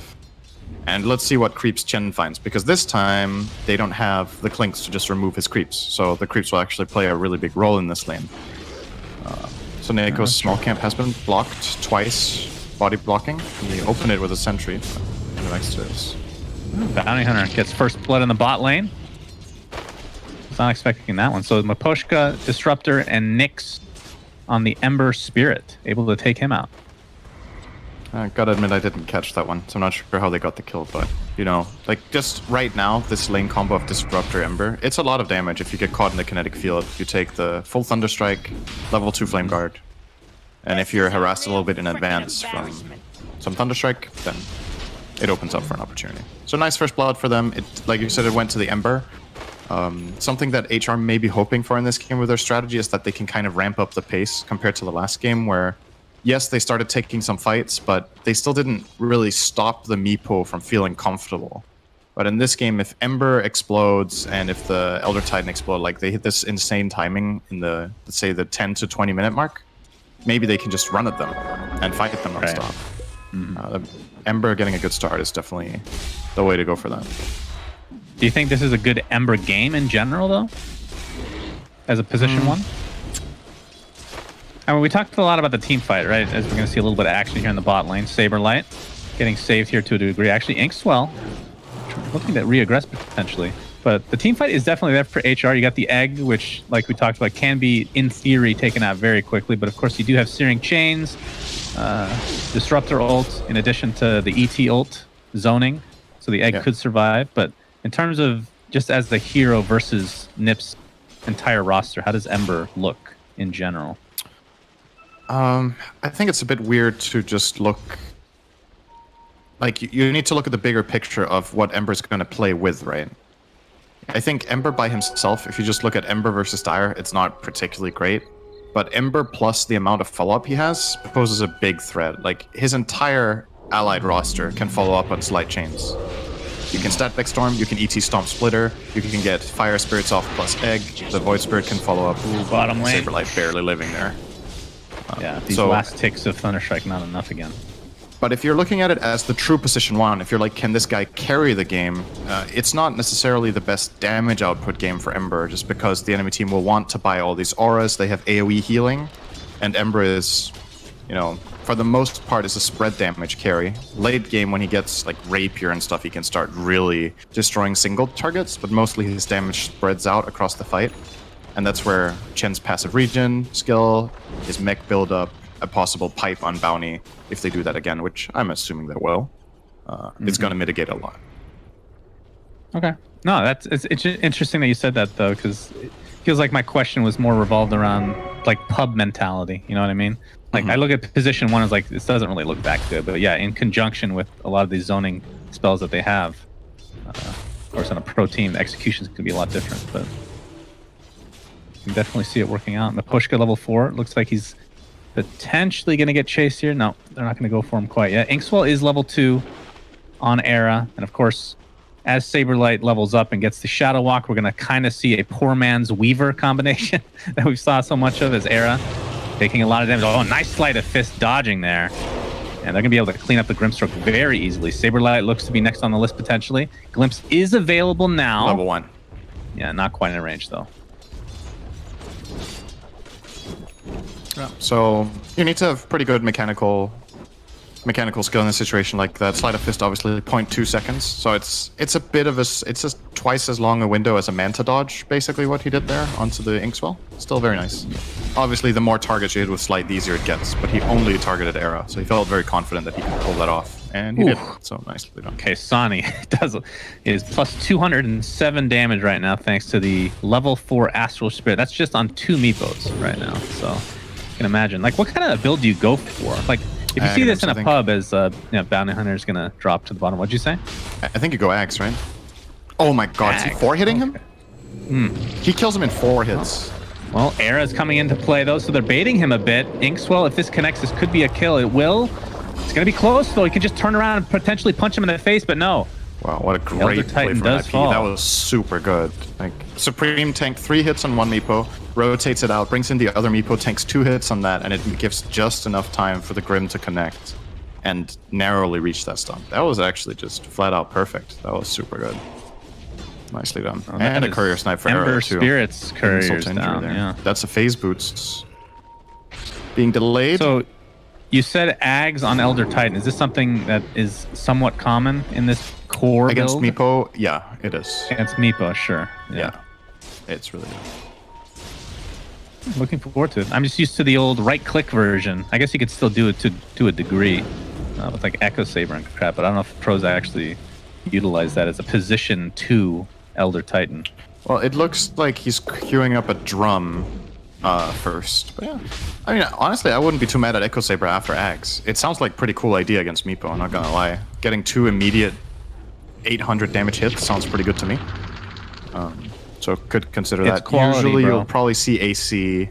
And let's see what creeps Chen finds, because this time they don't have the Clinks to just remove his creeps, so the creeps will actually play a really big role in this lane. So Neko's small camp has been blocked twice, body blocking. He opened it with a sentry. Next to this. Bounty Hunter gets first blood in the bot lane. Was not expecting that one. So Pushka, Disruptor, and Nyx on the Ember Spirit, able to take him out. I gotta admit I didn't catch that one, so I'm not sure how they got the kill, but, like, just right now, this lane combo of Disruptor Ember, it's a lot of damage if you get caught in the kinetic field. You take the full Thunderstrike, level 2 Flame Guard, and if you're harassed a little bit in advance from some Thunderstrike, then it opens up for an opportunity. So nice first blood for them. It, like you said, it went to the Ember. Something that HR may be hoping for in this game with their strategy is that they can kind of ramp up the pace compared to the last game where, yes, they started taking some fights, but they still didn't really stop the Meepo from feeling comfortable. But in this game, if Ember explodes and if the Elder Titan explode, like they hit this insane timing in the, let's say, the 10 to 20 minute mark, maybe they can just run at them and fight them non-stop. Ember getting a good start is definitely the way to go for that. Do you think this is a good Ember game in general, though? As a position one? I mean, we talked a lot about the team fight, right? As we're going to see a little bit of action here in the bot lane. Saberlight getting saved here to a degree. Actually, Inkswell looking to re-aggress potentially. But the team fight is definitely there for HR. You got the egg, which, like we talked about, can be, in theory, taken out very quickly. But of course, you do have Searing Chains, Disruptor ult, in addition to the ET ult zoning. So the egg could survive. But in terms of just as the hero versus Nip's entire roster, how does Ember look in general? I think it's a bit weird to just look... Like, you need to look at the bigger picture of what Ember's going to play with, right? I think Ember by himself, if you just look at Ember versus Dire, it's not particularly great. But Ember plus the amount of follow-up he has poses a big threat. Like, his entire allied roster can follow up on Slight Chains. You can stat back Storm, you can ET Stomp Splitter, you can get Fire Spirits off plus Egg, the Void Spirit can follow up. Ooh, bottom lane. Saberlight barely living there. Yeah, these last ticks of Thunderstrike, not enough again. But if you're looking at it as the true position 1, if you're like, can this guy carry the game, it's not necessarily the best damage output game for Ember, just because the enemy team will want to buy all these auras, they have AoE healing, and Ember is, you know, for the most part is a spread damage carry. Late game, when he gets like Rapier and stuff, he can start really destroying single targets, but mostly his damage spreads out across the fight. And that's where Chen's passive regen skill, his mech build-up, a possible pipe on bounty, if they do that again, which I'm assuming they will, it's going to mitigate a lot. Okay. No, it's interesting that you said that, though, because it feels like my question was more revolved around, like, pub mentality, you know what I mean? Like, I look at position 1 as, like, this doesn't really look that good, but yeah, in conjunction with a lot of these zoning spells that they have, of course, on a pro team, the executions can be a lot different, but you can definitely see it working out. And the Pushka level 4, it looks like he's potentially going to get chased here. No, they're not going to go for him quite yet. Inkswell is level 2 on Era. And of course, as Saberlight levels up and gets the Shadow Walk, we're going to kind of see a poor man's Weaver combination that we saw so much of as Era, taking a lot of damage. Oh, nice sleight of fist dodging there. And they're going to be able to clean up the Grimstroke very easily. Saberlight looks to be next on the list potentially. Glimpse is available now. Level 1. Yeah, not quite in range though. Yeah. So you need to have pretty good mechanical skill in a situation like that. Sleight of fist, obviously, 0.2 seconds. So it's a bit of it's just twice as long a window as a Manta dodge, basically what he did there onto the Inkswell. Still very nice. Obviously, the more targets you hit with Sleight, the easier it gets. But he only targeted Era, so he felt very confident that he could pull that off, and he did. So nicely done. Okay, Sani is plus 207 damage right now, thanks to the level 4 Astral Spirit. That's just on 2 Meepos right now. So you can imagine, like, what kind of build do you go for? Like, if you see this in a pub as Bounty Hunter is going to drop to the bottom, what'd you say? I think you go Axe, right? Oh my god, is he 4 hitting him? He kills him in 4 hits. Well, Era's coming into play, though, so they're baiting him a bit. Inkswell, if this connects, this could be a kill. It will. It's going to be close, though. He can just turn around and potentially punch him in the face, but no. Wow, what a great play from IP. That was super good. Like, Supreme tanked 3 hits on one Meepo, rotates it out, brings in the other Meepo, tanks 2 hits on that, and it gives just enough time for the Grim to connect and narrowly reach that stun. That was actually just flat out perfect. That was super good. Nicely done. Oh, and a courier snipe for Ember Arrow, too. Spirits couriers down, there. yeah. That's a phase boost. Being delayed. So, you said Ags on Elder Titan. Is this something that is somewhat common in this core against build? Meepo? Yeah, it is. Against Meepo, sure. Yeah. It's really good. Looking forward to it. I'm just used to the old right-click version. I guess you could still do it to a degree with like Echo Saber and crap, but I don't know if pros actually utilize that as a position 2 Elder Titan. Well, it looks like he's queuing up a drum first. But yeah. I mean, honestly, I wouldn't be too mad at Echo Saber after Axe. It sounds like a pretty cool idea against Meepo, I'm not gonna lie. Getting 2 immediate 800 damage hits sounds pretty good to me. So could consider it's that. Quality, usually bro. you'll probably see AC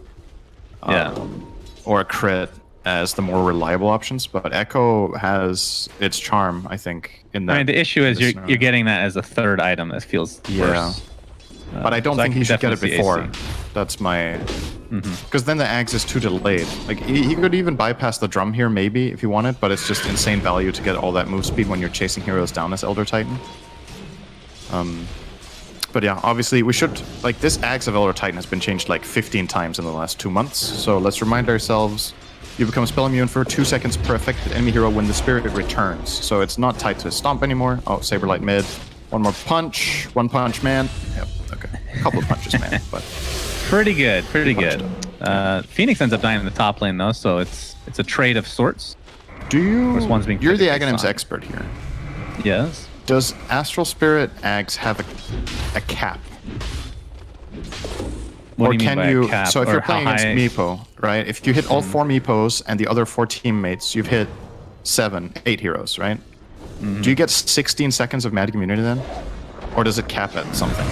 or a crit as the more reliable options, but Echo has its charm, I think, in that. I mean, the issue is you're getting that as a 3rd item that feels worse. But I don't so think he should get it definitely before. see AC. That's my... Because then the Axe is too delayed. Like, he could even bypass the drum here, maybe, if he wanted, but it's just insane value to get all that move speed when you're chasing heroes down as Elder Titan. But yeah, obviously, we should... Like, this Axe of Elder Titan has been changed, like, 15 times in the last 2 months, so let's remind ourselves... You become spell immune for 2 seconds per affected enemy hero when the spirit returns. So it's not tied to a stomp anymore. Oh, Saberlight mid. One more punch. One punch, man. Yep. Okay. A couple of punches, man. But Pretty good. Pretty good. Phoenix ends up dying in the top lane though, so it's a trade of sorts. do you? Course, one's being You're the technically Aghanims signed. expert here. Yes. Does Astral Spirit Ags have a cap? What Or do you can mean by you? a cap? So if Or you're how playing against high- Meepo, right? If you hit all 4 Meepos and the other 4 teammates, you've hit 8 heroes, right? Do you get 16 seconds of mad immunity then, or does it cap at something?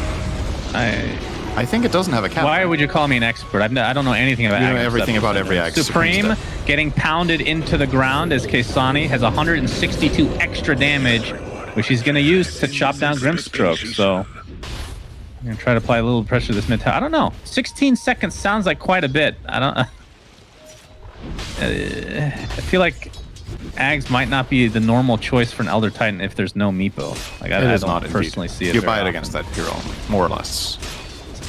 I think it doesn't have a cap. Why would you call me an expert? I don't know anything about You know Aghanims everything stuff. about every Ag. Supreme getting pounded into the ground as Kaysani has 162 extra damage, which he's going to use to chop down Grimstroke. So I'm going to try to apply a little pressure to this mid tower. I don't know. 16 seconds sounds like quite a bit. I don't. I feel like Ags might not be the normal choice for an Elder Titan if there's no Meepo. Like It I is don't not personally indeed. see it. You very buy it often. against that hero, more or less.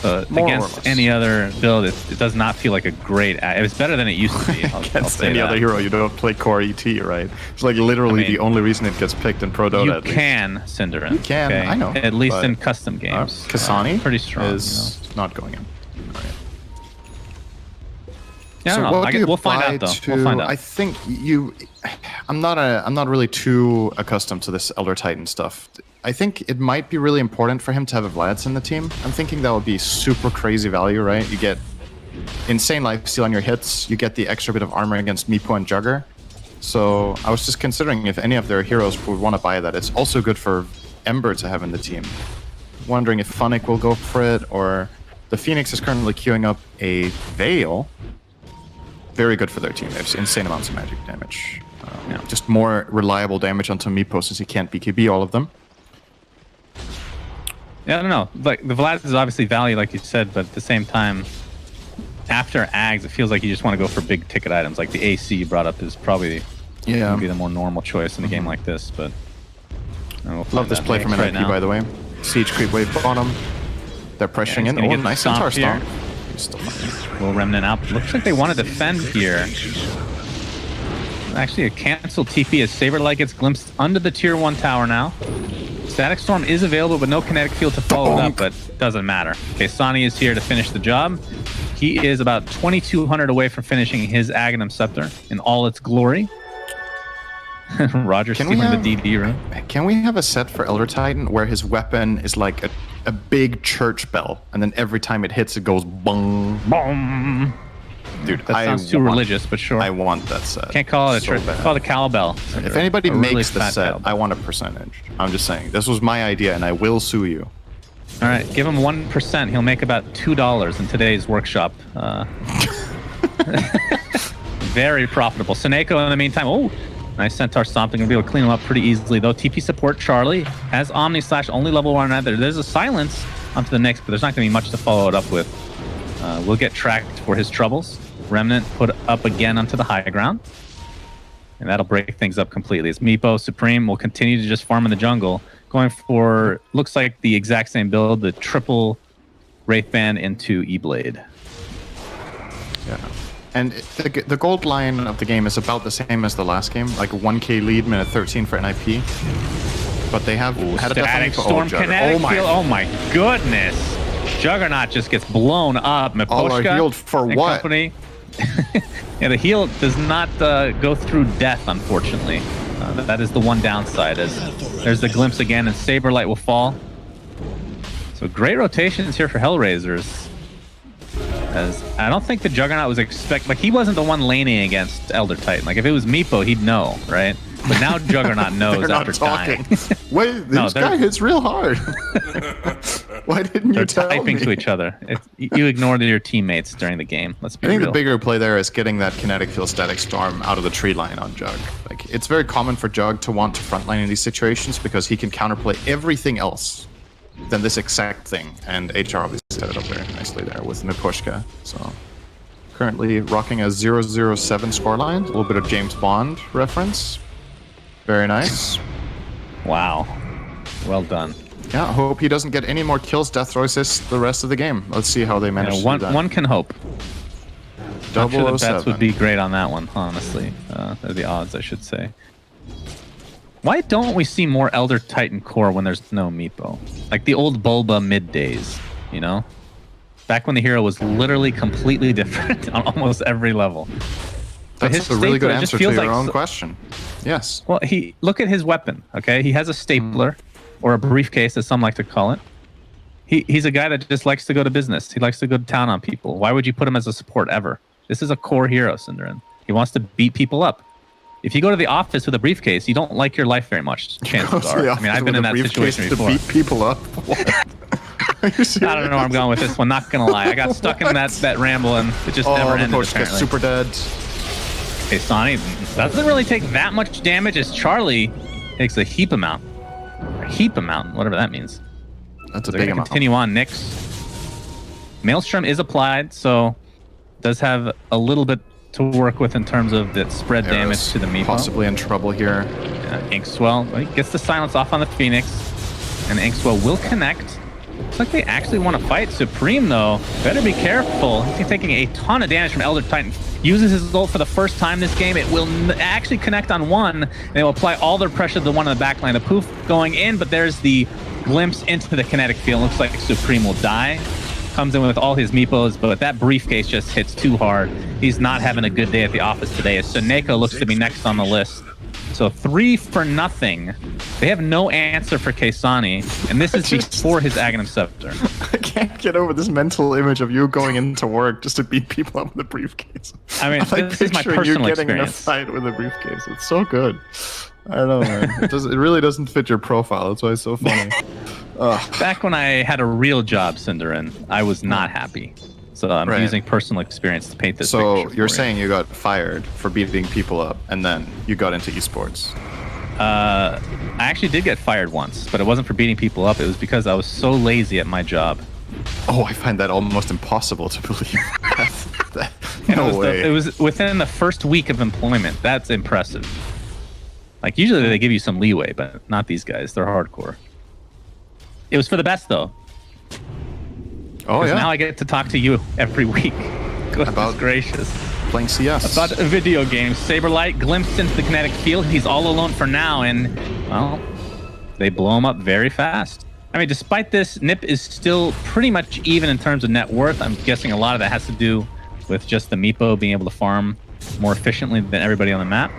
More or Against less. any other build, it does not feel like a great. It's better than it used to be. I'll Against say any that. other hero, you don't play core ET, right? It's like literally I mean, the only reason it gets picked in Pro Dota. You at least. can Cinderin. You can, I know, At least but, in custom games. Kasani pretty strong. is not going in. Yeah, I So don't know. what do you We'll find apply out though. to- We'll find out. I think you. I'm not really too accustomed to this Elder Titan stuff. I think it might be really important for him to have a Vlad's in the team. I'm thinking that would be super crazy value, right? You get insane lifesteal on your hits. You get the extra bit of armor against Meepo and Jugger. So I was just considering if any of their heroes would want to buy that. It's also good for Ember to have in the team. Wondering if Funnick will go for it, or the Phoenix is currently queuing up a Veil. Very good for their team. They have insane amounts of magic damage. Just more reliable damage onto Meepo since he can't BKB all of them. Yeah, I don't know. Like the Vlad is obviously value, like you said, but at the same time, after Ags, it feels like you just want to go for big ticket items. Like the AC you brought up is probably gonna be the more normal choice in a game like this. But we'll Love this play from right NIP, by the way. Siege creep wave bottom. They're pressuring in. gonna Oh, get nice stomped Centaur here. stomp. He's still fine. Little remnant out. Looks like they want to defend here. Actually, a cancel TP as Saberlight gets glimpsed under the tier 1 tower now. Static Storm is available, but no kinetic field to follow it up, but doesn't matter. Okay, Sani is here to finish the job. He is about 2,200 away from finishing his Aghanim Scepter in all its glory. Roger Can we stealing the have- DD room. Can we have a set for Elder Titan where his weapon is like a big church bell, and then every time it hits, it goes bong? Boom! Dude, That sounds too religious, but sure. I want that set. Can't call it a so church. bad. Call it a cowbell. If anybody A really makes the fat set, cowbell. I want a percentage. I'm just saying. This was my idea, and I will sue you. All right, give him 1%. He'll make about $2 in today's workshop. Very profitable. Seneko, in the meantime, oh, nice Centaur stomping. Gonna be able to clean him up pretty easily, though. TP support Charlie has Omni / only level 1 either. There's a silence onto the next, but there's not gonna be much to follow it up with. We'll get tracked for his troubles. Remnant put up again onto the high ground. And that'll break things up completely. As Meepo Supreme will continue to just farm in the jungle, going for, looks like the exact same build, the triple Wraithband into E-Blade. Yeah. And the gold line of the game is about the same as the last game, like a 1k lead, minute 13 for NIP. But they have had a Static definitely Storm Jugger. kinetic Oh my! field. Oh my goodness. Juggernaut just gets blown up. All are Miposhka healed for and what? company. Yeah, the heal does not go through death, unfortunately. That is the one downside. As there's the glimpse again, and Saberlight will fall. So great rotations here for HellRaisers. As I don't think the Juggernaut was like he wasn't the one laning against Elder Titan. Like if it was Meepo, he'd know, right? But now Juggernaut knows They're not after talking. dying. Wait, No, this they're- guy hits real hard. Why didn't you They're tell typing me? to each other. You ignored your teammates during the game. Let's be I think real. the bigger play there is getting that kinetic field static storm out of the tree line on Jug. Like it's very common for Jug to want to frontline in these situations because he can counterplay everything else than this exact thing. And HR obviously set it up very nicely there with Miposhka. So currently rocking a 007 scoreline. A little bit of James Bond reference. Very nice. Wow. Well done. Yeah, I hope he doesn't get any more kills, death throw assists the rest of the game. Let's see how they manage to do that. One can hope. I'm sure the bets 007. would be great on that one, honestly. They're the odds, I should say. Why don't we see more Elder Titan core when there's no Meepo? Like the old Bulba mid days, you know? Back when the hero was literally completely different on almost every level. But That's a really good stapler just answer to feels your like own question. Yes. Well, look at his weapon, okay? He has a stapler, or a briefcase, as some like to call it. He's a guy that just likes to go to business. He likes to go to town on people. Why would you put him as a support ever? This is a core hero, Synderin. He wants to beat people up. If you go to the office with a briefcase, you don't like your life very much. Chances are. I mean, I've been in that situation before. To beat people up. Are you serious? I don't know where I'm going with this one. Not gonna lie, I got stuck in that ramble and it just never ended. Pushka gets super dead. Okay, Sonny doesn't really take that much damage as Charlie takes a heap amount. A heap amount, whatever that means. That's a They're big gonna amount. continue on. Nyx. Maelstrom is applied, so does have a little bit to work with in terms of that spread damage to the Meepo. Possibly in trouble here. Inkswell he gets the silence off on the Phoenix, and Inkswell will connect. Looks like they actually want to fight. Supreme, though, better be careful. He's taking a ton of damage from Elder Titan. Uses his ult for the first time this game. It will actually connect on one, and they will apply all their pressure to the one in the backline. The poof going in, but there's the glimpse into the kinetic field. Looks like Supreme will die. Comes in with all his Meepos, but that briefcase just hits too hard. He's not having a good day at the office today, as Soneko looks to be next on the list. So 3 for nothing. They have no answer for Kaysani, and this is before his Aghanim Scepter. I can't get over this mental image of you going into work just to beat people up with a briefcase. I mean, I'm this is my picturing personal you getting in a experience. fight with a briefcase. It's so good. I don't know, man. It really doesn't fit your profile. That's why it's so funny. Back when I had a real job, Synderin, I was not happy. So I'm using personal experience to paint this So picture you're for saying you got fired for beating people up, and then you got into esports. I actually did get fired once, but it wasn't for beating people up. It was because I was so lazy at my job. Oh, I find that almost impossible to believe. No way. It was within the first week of employment. That's impressive. Like, usually they give you some leeway, but not these guys. They're hardcore. It was for the best, though. Oh, yeah. Now I get to talk to you every week. Goodness gracious. Playing CS. About a video game. Saberlight glimpsed into the kinetic field. He's all alone for now, and, well, they blow him up very fast. I mean, despite this, Nip is still pretty much even in terms of net worth. I'm guessing a lot of that has to do with just the Meepo being able to farm more efficiently than everybody on the map.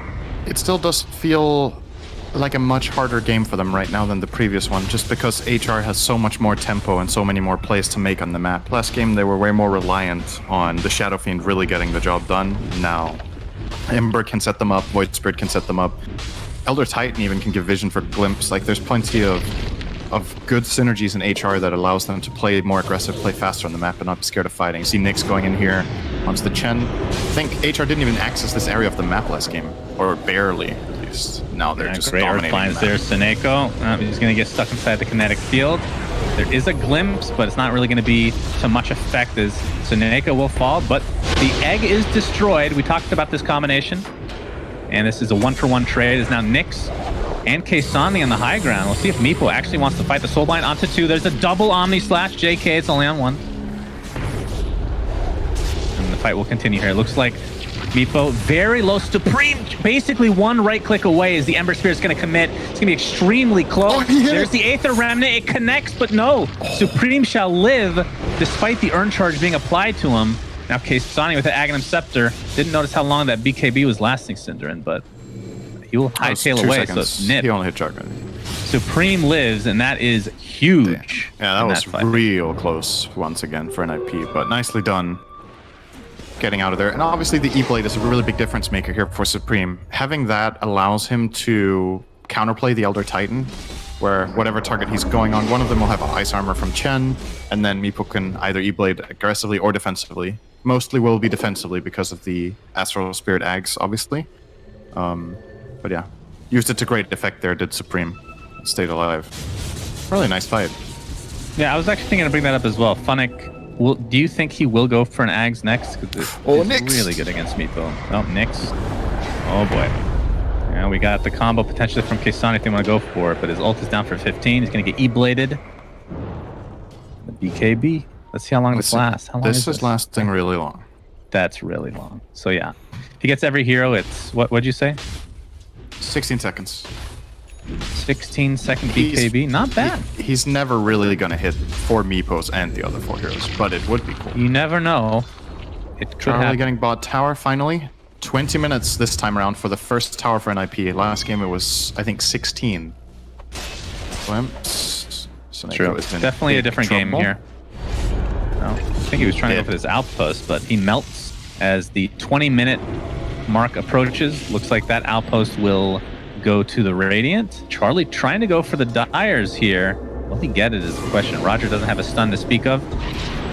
It still does feel like a much harder game for them right now than the previous one, just because HR has so much more tempo and so many more plays to make on the map. Last game, they were way more reliant on the Shadow Fiend really getting the job done. Now, Ember can set them up, Void Spirit can set them up. Elder Titan even can give vision for glimpse. Like, there's plenty of good synergies in HR that allows them to play more aggressive, play faster on the map, and not be scared of fighting. You see Nyx going in here onto the Chen. I think HR didn't even access this area of the map last game, or barely, at least. Now they're just great dominating finds the there. map. Soneko, he's going to get stuck inside the kinetic field. There is a glimpse, but it's not really going to be to much effect as Soneko will fall, but the egg is destroyed. We talked about this combination, and this is a 1-for-1 trade. It's now Nyx and Kaysani on the high ground. We'll see if Meepo actually wants to fight the Soul Blind onto 2. There's a double Omni Slash. JK, it's only on 1. And the fight will continue here. Looks like Meepo very low. Supreme basically one right click away as the Ember Spirit's going to commit. It's going to be extremely close. There's the Aether Remnant. It connects, but no. Supreme shall live despite the Urn Charge being applied to him. Now Kaysani with the Aghanim Scepter. Didn't notice how long that BKB was lasting, Synderin, but he will hightail away, so it's Nip. He only hit Jargon. Supreme lives, and that is huge. Yeah, that was real close once again for an IP, but nicely done getting out of there. And obviously the E-Blade is a really big difference maker here for Supreme. Having that allows him to counterplay the Elder Titan, where whatever target he's going on, one of them will have Ice Armor from Chen, and then Meepo can either E-Blade aggressively or defensively. Mostly will be defensively because of the Astral Spirit Ags, obviously. But yeah, used it to great effect there, did Supreme. Stayed alive. Really nice fight. Yeah, I was actually thinking to bring that up as well. Funnick, do you think he will go for an Ags next? Because Nyx! Really good against Meepo. Oh, Nyx. Oh boy. Yeah, we got the combo potentially from Kaysani if they want to go for it, but his ult is down for 15. He's going to get E-bladed. The BKB. Let's see how long this lasts. How long this is lasting really long. That's really long. So yeah, if he gets every hero, it's what'd you say? 16 seconds. 16-second BKB, not bad. He's never really going to hit 4 Meepos and the other 4 heroes, but it would be cool. You never know. It could Charlie happen. getting bot tower finally. 20 minutes this time around for the first tower for NIP. Last game it was, I think, 16. True. Definitely a different game here. No, I think he was trying to go for this outpost, but he melts as the 20-minute mark approaches. Looks like that outpost will go to the Radiant. Charlie trying to go for the Dyers here. Will he get it is the question. Roger doesn't have a stun to speak of.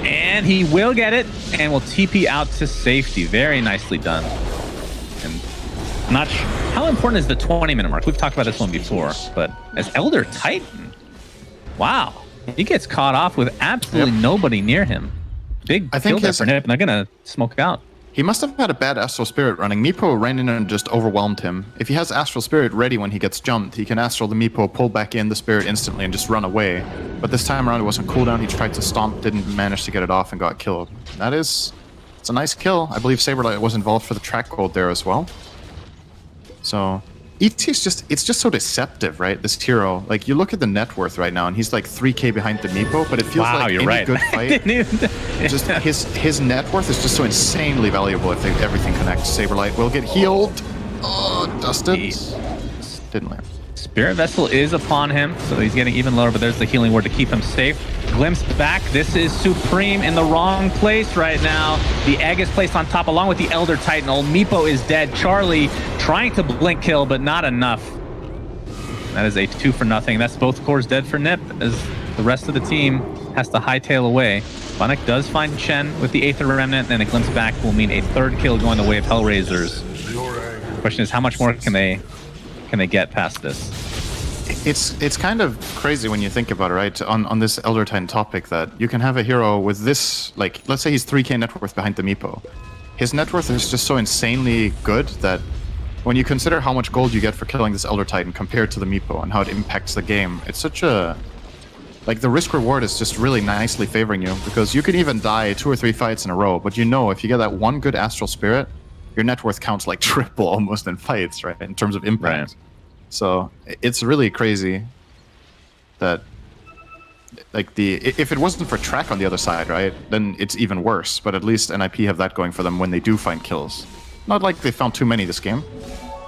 And he will get it and will TP out to safety. Very nicely done. And not sure. How important is the 20-minute mark? We've talked about this one before, but as Elder Titan, wow. He gets caught off with absolutely nobody near him. Big kill there for Nip, and they're going to smoke out. He must have had a bad Astral Spirit running. Meepo ran in and just overwhelmed him. If he has Astral Spirit ready when he gets jumped, he can Astral the Meepo, pull back in the Spirit instantly, and just run away. But this time around, it wasn't cooldown. He tried to stomp, didn't manage to get it off, and got killed. It's a nice kill. I believe Saberlight was involved for the track gold there as well. So ET's it's just so deceptive, right? This hero. Like, you look at the net worth right now, and he's like 3k behind the Meepo, but it feels like any good fight. Just his net worth is just so insanely valuable if everything connects. Saberlight will get healed. Oh, dusted. Didn't land. Spirit Vessel is upon him, so he's getting even lower, but there's the healing word to keep him safe. Glimpse back. This is Supreme in the wrong place right now. The egg is placed on top along with the Elder Titan. Old Meepo is dead. Charlie trying to blink kill, but not enough. That is a 2-for-0. That's both cores dead for Nip, as the rest of the team has to hightail away. Funnick does find Chen with the Aether Remnant, and a glimpse back will mean a 3rd kill going the way of HellRaisers. The question is, how much more can they get past this? It's kind of crazy when you think about it, right? On this Elder Titan topic, that you can have a hero with this, like, let's say he's 3k net worth behind the Meepo. His net worth is just so insanely good that when you consider how much gold you get for killing this Elder Titan compared to the Meepo and how it impacts the game, it's such a... Like, the risk-reward is just really nicely favoring you, because you can even die 2 or 3 fights in a row, but you know if you get that one good Astral Spirit, your net worth counts like triple almost in fights, right? In terms of impact. Right. So it's really crazy that, like, if it wasn't for track on the other side, right, then it's even worse. But at least NIP have that going for them when they do find kills. Not like they found too many this game.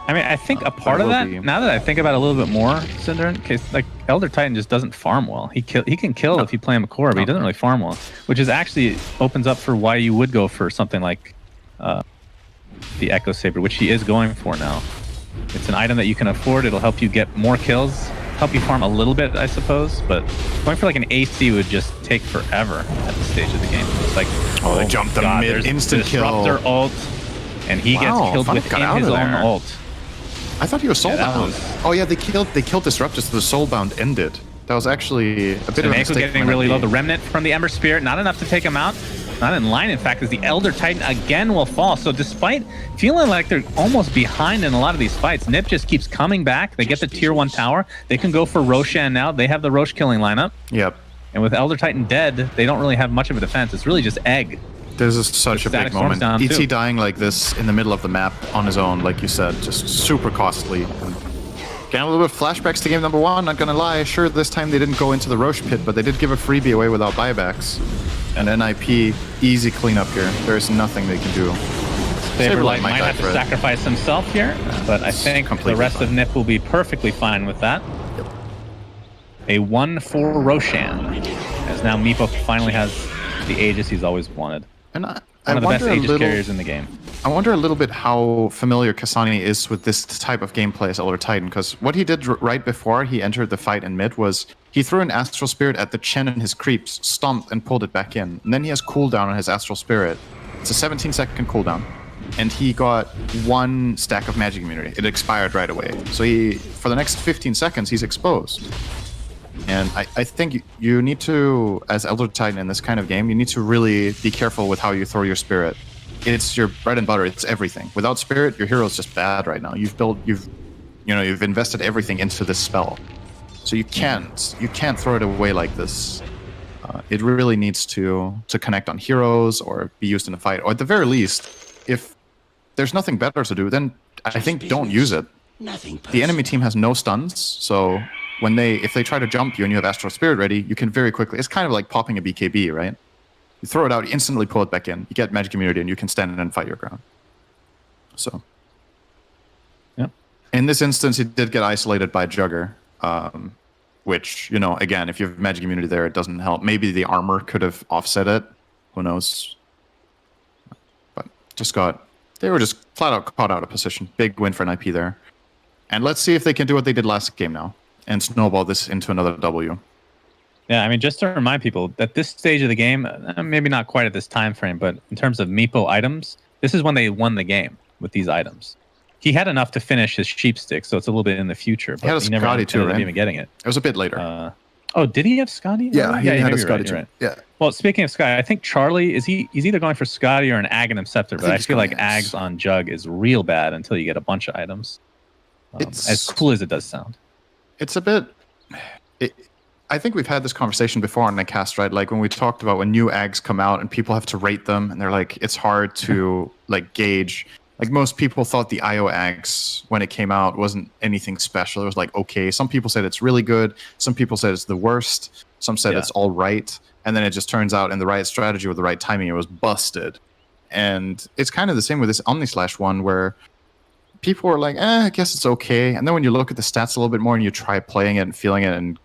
I mean, I think a part of that, now that I think about it a little bit more, Cinder, in case, like, Elder Titan just doesn't farm well. He can kill if you play him a core, but he doesn't really farm well, which is actually opens up for why you would go for something like the Echo Saber, which he is going for now. It's an item that you can afford. It'll help you get more kills, help you farm a little bit, I suppose, but going for like an AC would just take forever at this stage of the game. It's like, oh, they jumped the mid, instant kill. Disruptor ult, and he gets killed within his own ult. I thought he was soulbound. Oh yeah, they killed Disruptor, so the soulbound ended. That was actually a bit of a mistake. Getting really low. The Remnant from the Ember Spirit, not enough to take him out. Not in line, in fact, as the Elder Titan again will fall. So despite feeling like they're almost behind in a lot of these fights, Nip just keeps coming back. They get the tier 1 tower. They can go for Roshan now. They have the Rosh killing lineup. Yep. And with Elder Titan dead, they don't really have much of a defense. It's really just egg. This is such a big moment. ET dying like this in the middle of the map on his own, like you said, just super costly. And getting a little bit of flashbacks to game number 1, not gonna lie. Sure, this time they didn't go into the Rosh pit, but they did give a freebie away without buybacks. And NIP, easy cleanup here. There's nothing they can do. Saberlight might have to sacrifice himself here, but I think the rest of Nip will be perfectly fine with that. Yep. A 1 for Roshan, as now Meepo finally has the Aegis he's always wanted. And one of the best Aegis carriers in the game. I wonder a little bit how familiar Kasani is with this type of gameplay as Elder Titan, because what he did right before he entered the fight in mid was he threw an Astral Spirit at the Chen and his creeps, stomped and pulled it back in. And then he has cooldown on his Astral Spirit. It's a 17-second cooldown. And he got 1 stack of magic immunity. It expired right away. So for the next 15 seconds, he's exposed. And I think you need to, as Elder Titan in this kind of game, you need to really be careful with how you throw your Spirit. It's your bread and butter. It's everything. Without Spirit, your hero is just bad right now. You've invested everything into this spell, so you can't throw it away like this. It really needs to connect on heroes or be used in a fight, or at the very least, if there's nothing better to do, then I think don't use it. the enemy team has no stuns, so if they try to jump you and you have Astral Spirit ready, you can very quickly. It's kind of like popping a BKB, right? You throw it out, you instantly pull it back in. You get magic immunity, and you can stand in and fight your ground. So, yeah. In this instance, he did get isolated by Jugger, which, you know, again, if you have magic immunity there, it doesn't help. Maybe the armor could have offset it. Who knows? But they were just flat out caught out of position. Big win for an IP there. And let's see if they can do what they did last game now and snowball this into another W. Yeah, I mean, just to remind people, at this stage of the game, maybe not quite at this time frame, but in terms of Meepo items, this is when they won the game with these items. He had enough to finish his sheep stick, so it's a little bit in the future. But he never ended up even getting it. It was a bit later. Oh, did he have Scotty? Yeah, he had a Scotty too. Right. Yeah. Well, speaking of Scotty, I think Charlie he's either going for Scotty or an Aghanim Scepter, but I feel like Ags on Jug is real bad until you get a bunch of items. As cool as it does sound. It's a bit. I think we've had this conversation before on the cast, right? Like when we talked about when new Ags come out and people have to rate them, and they're like, it's hard to like gauge. Like most people thought the IO Ags when it came out wasn't anything special. It was like okay. Some people said it's really good. Some people said it's the worst. Some said it's all right. And then it just turns out in the right strategy with the right timing, it was busted. And it's kind of the same with this Omnislash one where people were like, I guess it's okay. And then when you look at the stats a little bit more and you try playing it and feeling it and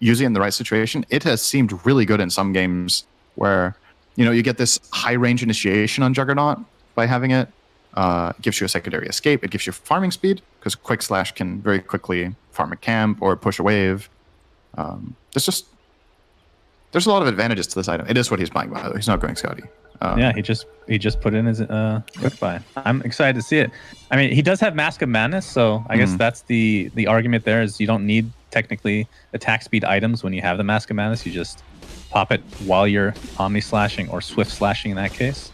using it in the right situation, it has seemed really good in some games where, you know, you get this high range initiation on Juggernaut by having it. It gives you a secondary escape. It gives you farming speed because Quick Slash can very quickly farm a camp or push a wave. There's a lot of advantages to this item. It is what he's buying, by the way. He's not going Scotty. Yeah, he just put in his quick buy. I'm excited to see it. I mean, he does have Mask of Madness, so I guess that's the argument there is you don't need technically attack speed items when you have the Mask of Madness. You just pop it while you're Omni Slashing or Swift Slashing in that case.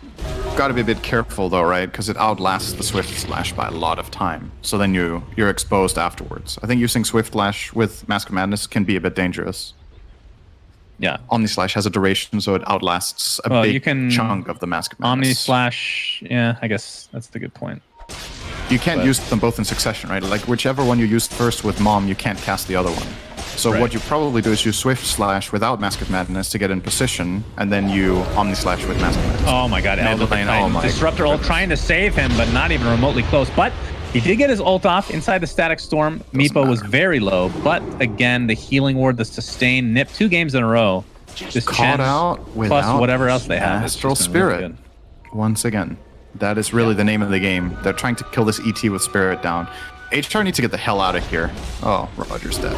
Got to be a bit careful though, right? Because it outlasts the Swift Slash by a lot of time. So then you're exposed afterwards. I think using Swift Slash with Mask of Madness can be a bit dangerous. Yeah. Omni Slash has a duration, so it outlasts a big chunk of the Mask of Madness. Omni Slash, yeah, I guess that's the good point. You can't use them both in succession, right? Like whichever one you used first with Mom, you can't cast the other one. So what you probably do is you Swift Slash without Mask of Madness to get in position, and then you Omni Slash with Mask of Madness. Oh my god, Elder Titan. Disruptor ult trying to save him, but not even remotely close. But he did get his ult off inside the Static Storm. Meepo was very low, but again, the Healing Ward, the Sustain, Nip, 2 games in a row. Just caught out plus whatever else they have. Astral Spirit. Really once again. That is really the name of the game. They're trying to kill this ET with Spirit down. HR needs to get the hell out of here. Oh, Roger's dead.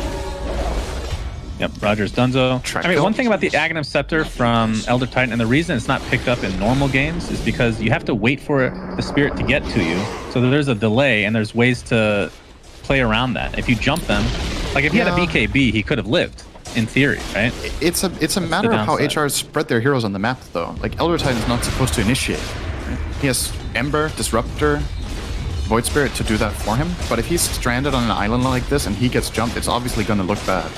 Yep, Roger's Dunzo. I mean, one thing about the Aghanim Scepter from Elder Titan, and the reason it's not picked up in normal games is because you have to wait for the Spirit to get to you. So there's a delay, and there's ways to play around that. If you jump them, like if he had a BKB, he could have lived, in theory, right? It's a matter of how HR spread their heroes on the map, though. Like, Elder Titan is not supposed to initiate. Right? He has Ember, Disruptor, Void Spirit to do that for him, but if he's stranded on an island like this and he gets jumped, it's obviously going to look bad.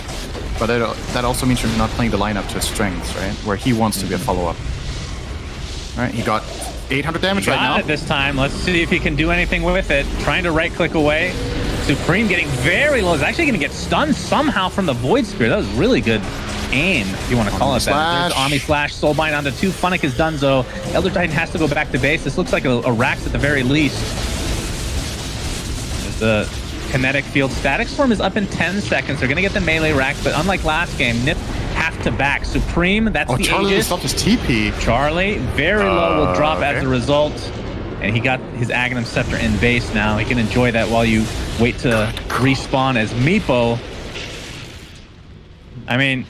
But that also means you're not playing the lineup to his strengths, right? Where he wants to be a follow-up. All right, he got 800 damage right now. Got it this time. Let's see if he can do anything with it. Trying to right-click away. Supreme getting very low. He's actually going to get stunned somehow from the Void Spirit. That was really good aim, if you want to call it that. There's Omni Slash, Soulbind onto 2. Funnick is donezo. Elder Titan has to go back to base. This looks like a Rax at the very least. There's the Kinetic Field. Static Storm is up in 10 seconds. They're going to get the melee Rax, but unlike last game, Nip have to back. Supreme, that's the Charlie Aegis. stopped his TP. Charlie, very low, will drop as a result. And he got his Aghanim Scepter in base now. He can enjoy that while you wait to respawn as Meepo. I mean,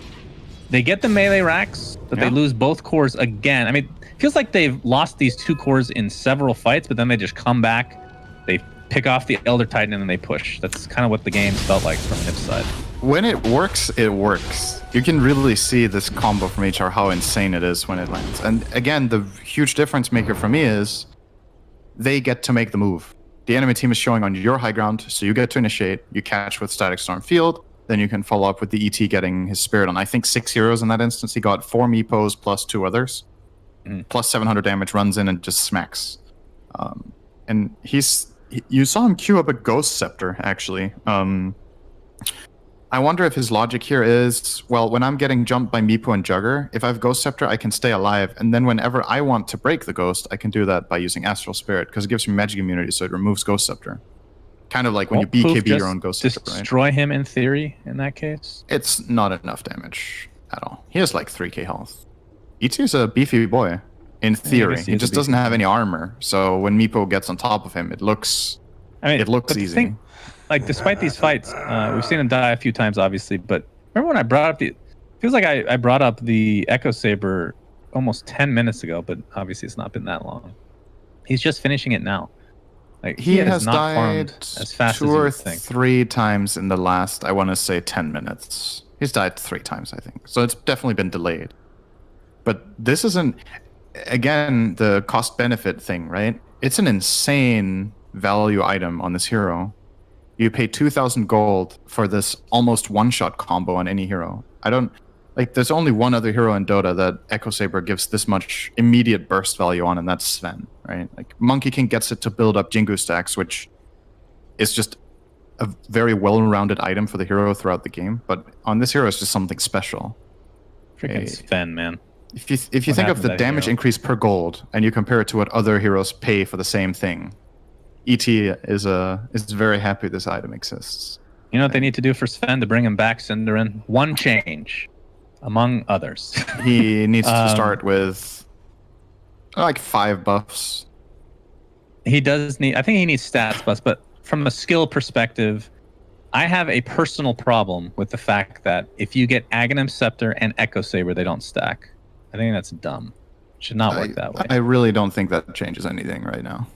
they get the melee Rax, but they lose both cores again. I mean, it feels like they've lost these 2 cores in several fights, but then they just come back. They pick off the Elder Titan and then they push. That's kind of what the game felt like from Nip's side. When it works, it works. You can really see this combo from HR, how insane it is when it lands. And again, the huge difference maker for me is they get to make the move. The enemy team is showing on your high ground, so you get to initiate, you catch with Static Storm Field, then you can follow up with the ET getting his Spirit on. I think 6 heroes in that instance. He got 4 Meepos plus 2 others. Plus 700 damage, runs in and just smacks. And he's You saw him queue up a Ghost Scepter, actually. I wonder if his logic here is, well, when I'm getting jumped by Meepo and Jugger, if I have Ghost Scepter, I can stay alive, and then whenever I want to break the Ghost, I can do that by using Astral Spirit, because it gives you magic immunity, so it removes Ghost Scepter. Kind of like when you BKB your own Ghost Scepter, right? Destroy him in theory, in that case? It's not enough damage at all. He has like 3k health. ET is a beefy boy, in theory. He just doesn't have any armor, so when Meepo gets on top of him, it looks easy. Like, despite these fights, we've seen him die a few times, obviously, but remember when I brought up feels like I brought up the Echo Saber almost 10 minutes ago, but obviously it's not been that long. He's just finishing it now. Like, he has not died farmed as fast 2 as you or would think. 3 times in the last, I want to say, 10 minutes. He's died 3 times, I think. So it's definitely been delayed. But this isn't, again, the cost-benefit thing, right? It's an insane value item on this hero. You pay 2,000 gold for this almost one-shot combo on any hero. There's only one other hero in Dota that Echo Saber gives this much immediate burst value on, and that's Sven, right? Like, Monkey King gets it to build up Jingu stacks, which is just a very well-rounded item for the hero throughout the game. But on this hero, it's just something special. Freaking Sven, man. If you think of the damage increase per gold, and you compare it to what other heroes pay for the same thing, ET is very happy this item exists. You know what they need to do for Sven to bring him back, Cinderin? One change, among others. He needs to start with like 5 buffs. He does need. I think he needs stats buffs, but from a skill perspective, I have a personal problem with the fact that if you get Aghanim Scepter and Echo Saber, they don't stack. I think that's dumb. It should not work that way. I really don't think that changes anything right now.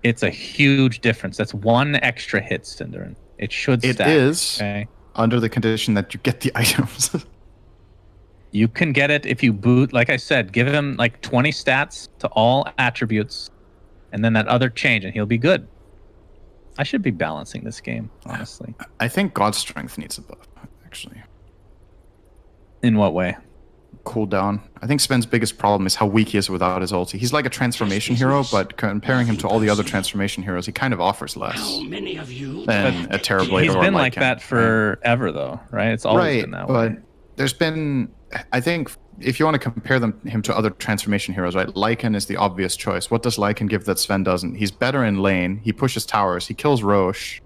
It's a huge difference. That's 1 extra hit, Cinderin. It should stack. It is, okay? under the condition that you get the items. You can get it if you boot, like I said, give him like 20 stats to all attributes, and then that other change, and he'll be good. I should be balancing this game, honestly. I think God's Strength needs a buff, actually. In what way? Cooldown. I think Sven's biggest problem is how weak he is without his ulti. He's like a transformation hero, but comparing him to all the other transformation heroes, he kind of offers less than a Terrorblade. He's or been Lycan, like that forever, though, right? It's always been that way. But there's been, I think, if you want to compare him to other transformation heroes, right? Lycan is the obvious choice. What does Lycan give that Sven doesn't? He's better in lane. He pushes towers. He kills Roche.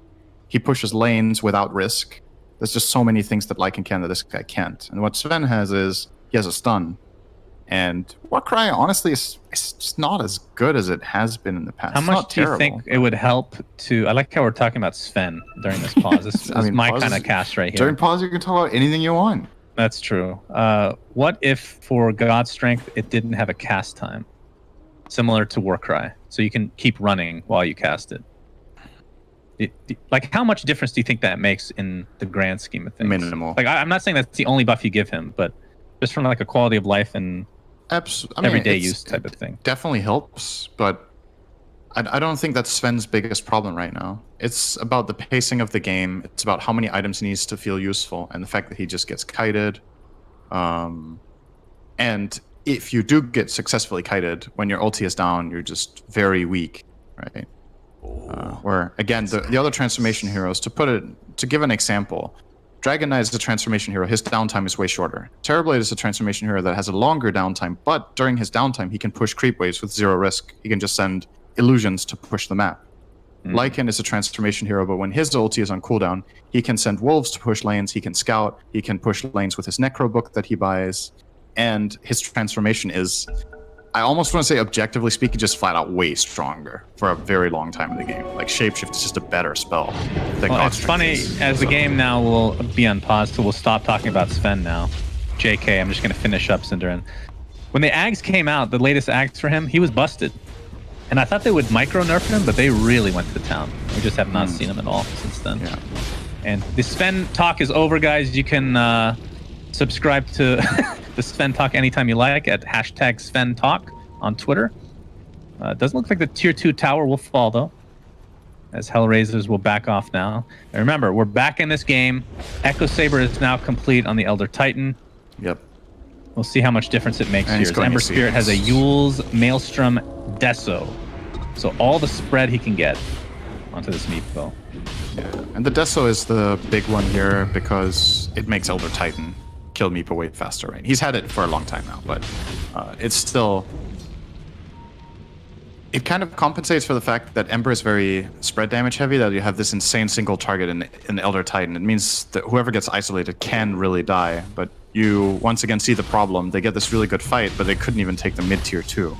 He pushes lanes without risk. There's just so many things that Lycan can that this guy can't. And what Sven has is he has a stun. And Warcry, honestly, is just not as good as it has been in the past. How much do you think it would help to... I like how we're talking about Sven during this pause. This is my kind of cast right here. During pause, you can talk about anything you want. That's true. What if for God's Strength, it didn't have a cast time? Similar to Warcry. So you can keep running while you cast it. Like, how much difference do you think that makes in the grand scheme of things? Minimal. Like, I'm not saying that's the only buff you give him, but just from like a quality of life and everyday use type of thing. Definitely helps, but I don't think that's Sven's biggest problem right now. It's about the pacing of the game. It's about how many items he needs to feel useful, and the fact that he just gets kited. And if you do get successfully kited, when your ulti is down, you're just very weak, right? Where again, the other transformation heroes, to give an example, Dragon Knight is a transformation hero. His downtime is way shorter. Terrorblade is a transformation hero that has a longer downtime, but during his downtime, he can push creep waves with 0 risk. He can just send illusions to push the map. Lycan is a transformation hero, but when his ulti is on cooldown, he can send wolves to push lanes, he can scout, he can push lanes with his Necro book that he buys, and his transformation is, I almost want to say objectively speaking, just flat out way stronger for a very long time in the game. Like, Shapeshift is just a better spell. Well, it's funny, as the game now will be on pause, so we'll stop talking about Sven now. JK, I'm just going to finish up Cinderin. When the Ags came out, the latest Ags for him, he was busted. And I thought they would micro-nerf him, but they really went to town. We just have not seen him at all since then. Yeah. And the Sven talk is over, guys. You can subscribe to the Sven talk anytime you like at hashtag Sven talk on Twitter. Doesn't look like the tier 2 tower will fall, though, as HellRaisers will back off now. And remember, we're back in this game. Echo Saber is now complete on the Elder Titan. Yep. We'll see how much difference it makes here. Ember Spirit has a Yule's Maelstrom Deso. So all the spread he can get onto this Meepo. Yeah. And the Deso is the big one here because it makes Elder Titan kill Meepo way faster, right? He's had it for a long time now, but it's still... It kind of compensates for the fact that Ember is very spread damage heavy, that you have this insane single target in Elder Titan. It means that whoever gets isolated can really die, but you once again see the problem. They get this really good fight, but they couldn't even take the mid-tier 2,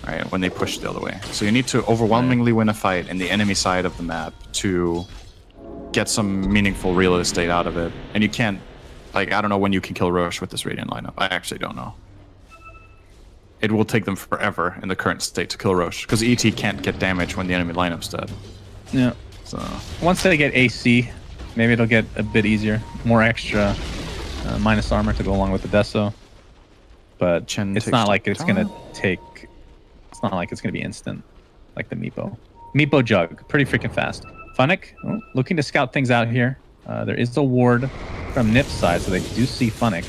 right, when they push the other way. So you need to overwhelmingly win a fight in the enemy side of the map to get some meaningful real estate out of it. And you can't, like, I don't know when you can kill Roche with this Radiant lineup. I actually don't know. It will take them forever in the current state to kill Roche, because ET can't get damage when the enemy lineup's dead. Yeah. So once they get AC, maybe it'll get a bit easier. More extra minus armor to go along with the Deso. But Chen it's takes not like it's down. gonna take. It's not like it's gonna be instant, like the Meepo. Meepo Jug, pretty freaking fast. Funnick, looking to scout things out here. There is a ward from Nip's side, so they do see Funnick.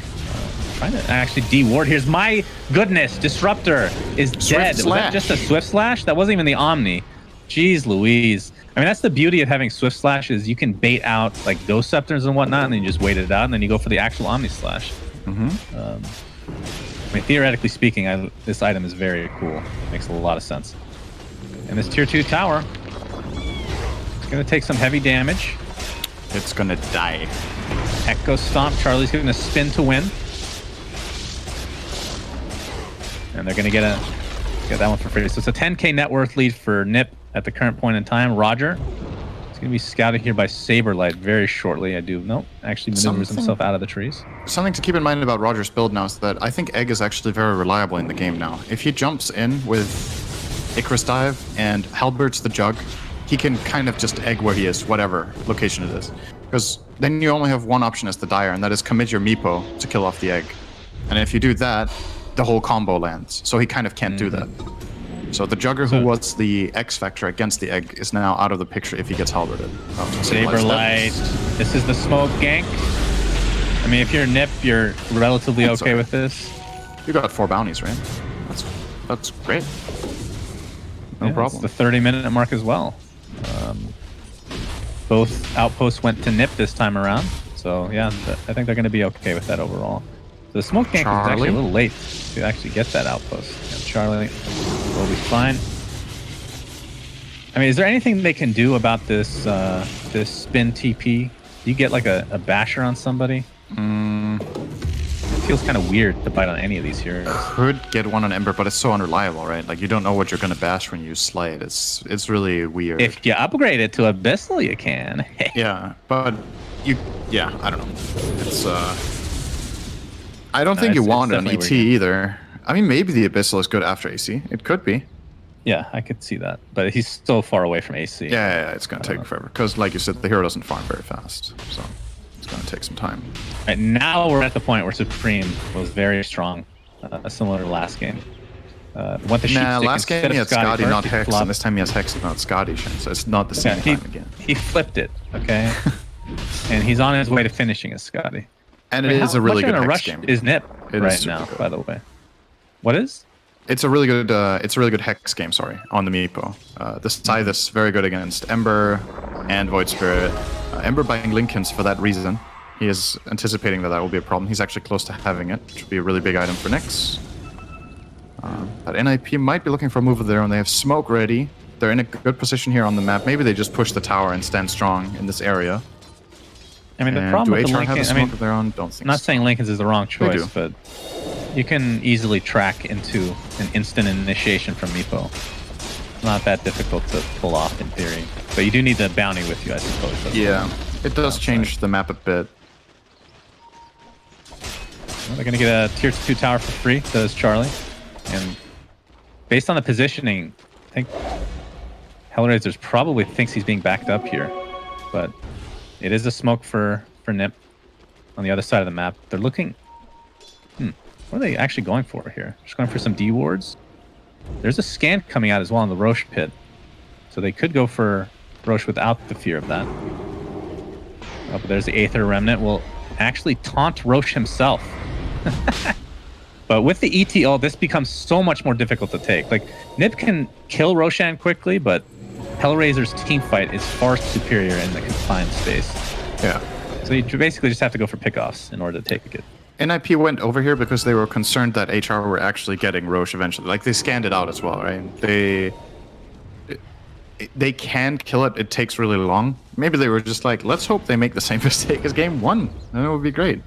Trying to actually de-ward. Here's my goodness. Disruptor is dead. Was that just a Swift Slash? That wasn't even the Omni. Jeez Louise. I mean, that's the beauty of having Swift Slash is you can bait out like Ghost Scepters and whatnot, and then you just wait it out, and then you go for the actual Omni Slash. I mean, theoretically speaking, this item is very cool. Makes a lot of sense. And this tier 2 tower is going to take some heavy damage. it's gonna die. Echo Stomp. Charlie's going to spin to win. And they're going to get that one for free. So it's a 10k net worth lead for Nip at the current point in time. Roger is going to be scouted here by Saberlight very shortly. Actually maneuvers himself out of the trees. Something to keep in mind about Roger's build now is that I think Egg is actually very reliable in the game now. If he jumps in with Icarus Dive and halberds the Jug, he can kind of just egg where he is, whatever location it is. Because then you only have one option as the Dire, and that is commit your Meepo to kill off the Egg. And if you do that, the whole combo lands. So he kind of can't do that. So the Jugger who was the X Factor against the Egg is now out of the picture if he gets halberded. Saberlight. This is the smoke gank. I mean, if you're Nip, you're relatively okay with this. You got 4 bounties, right? That's great. No problem. It's the 30-minute mark as well. Both outposts went to Nip this time around. So yeah, I think they're going to be okay with that overall. The smoke gank was actually a little late to actually get that outpost. Yeah, Charlie will be fine. I mean, is there anything they can do about this this spin TP? Do you get like a basher on somebody? It feels kind of weird to bite on any of these heroes. Could get one on Ember, but it's so unreliable, right? Like, you don't know what you're going to bash when you slide. It's really weird. If you upgrade it to Abyssal, you can. Yeah, but I don't know. It's I don't think you want it on ET either. I mean, maybe the Abyssal is good after AC. It could be. Yeah, I could see that. But he's so far away from AC. Yeah, it's going to take forever. Because, like you said, the hero doesn't farm very fast. So it's going to take some time. Right, now we're at the point where Supreme was very strong, similar to last game. Last game he had Scotty, not Hex, flopped. and this time he has Hex, not Scotty. So it's not the same time again. He flipped it, okay? And he's on his way to finishing as Scotty. And it is a really good Hex rush game. Is Nip It right is now, good. by the way? What is? It's a really good Hex game, on the Meepo. The Scythe is very good against Ember and Void Spirit. Ember buying Lincolns for that reason. He is anticipating that will be a problem. He's actually close to having it, which would be a really big item for Nyx. But NIP might be looking for a move of their own. They have smoke ready. They're in a good position here on the map. Maybe they just push the tower and stand strong in this area. I mean, the And problem with do the HR have a Lincoln, smoke of their own? Don't think I'm not so. saying Lincoln's is the wrong They choice, but you can easily track into an instant initiation from Meepo. Not that difficult to pull off in theory. But you do need the bounty with you, I suppose. That's Yeah, it does change the map a bit. Well, they're going to get a tier 2 tower for free, does Charlie. And based on the positioning, I think HellRaisers probably thinks he's being backed up here. But it is a smoke for Nip on the other side of the map. They're looking... What are they actually going for here? Just going for some D wards? There's a scan coming out as well in the Roche pit. So they could go for Roche without the fear of that. Oh, but there's the Aether Remnant. Will actually taunt Roche himself. But with the ETO, this becomes so much more difficult to take. Like, Nip can kill Roshan quickly, but HellRaisers' team fight is far superior in the confined space. Yeah. So you basically just have to go for pickoffs in order to take it. NIP went over here because they were concerned that HR were actually getting Roche eventually. Like, they scanned it out as well, right? They can kill it. It takes really long. Maybe they were just like, let's hope they make the same mistake as game 1. And it would be great.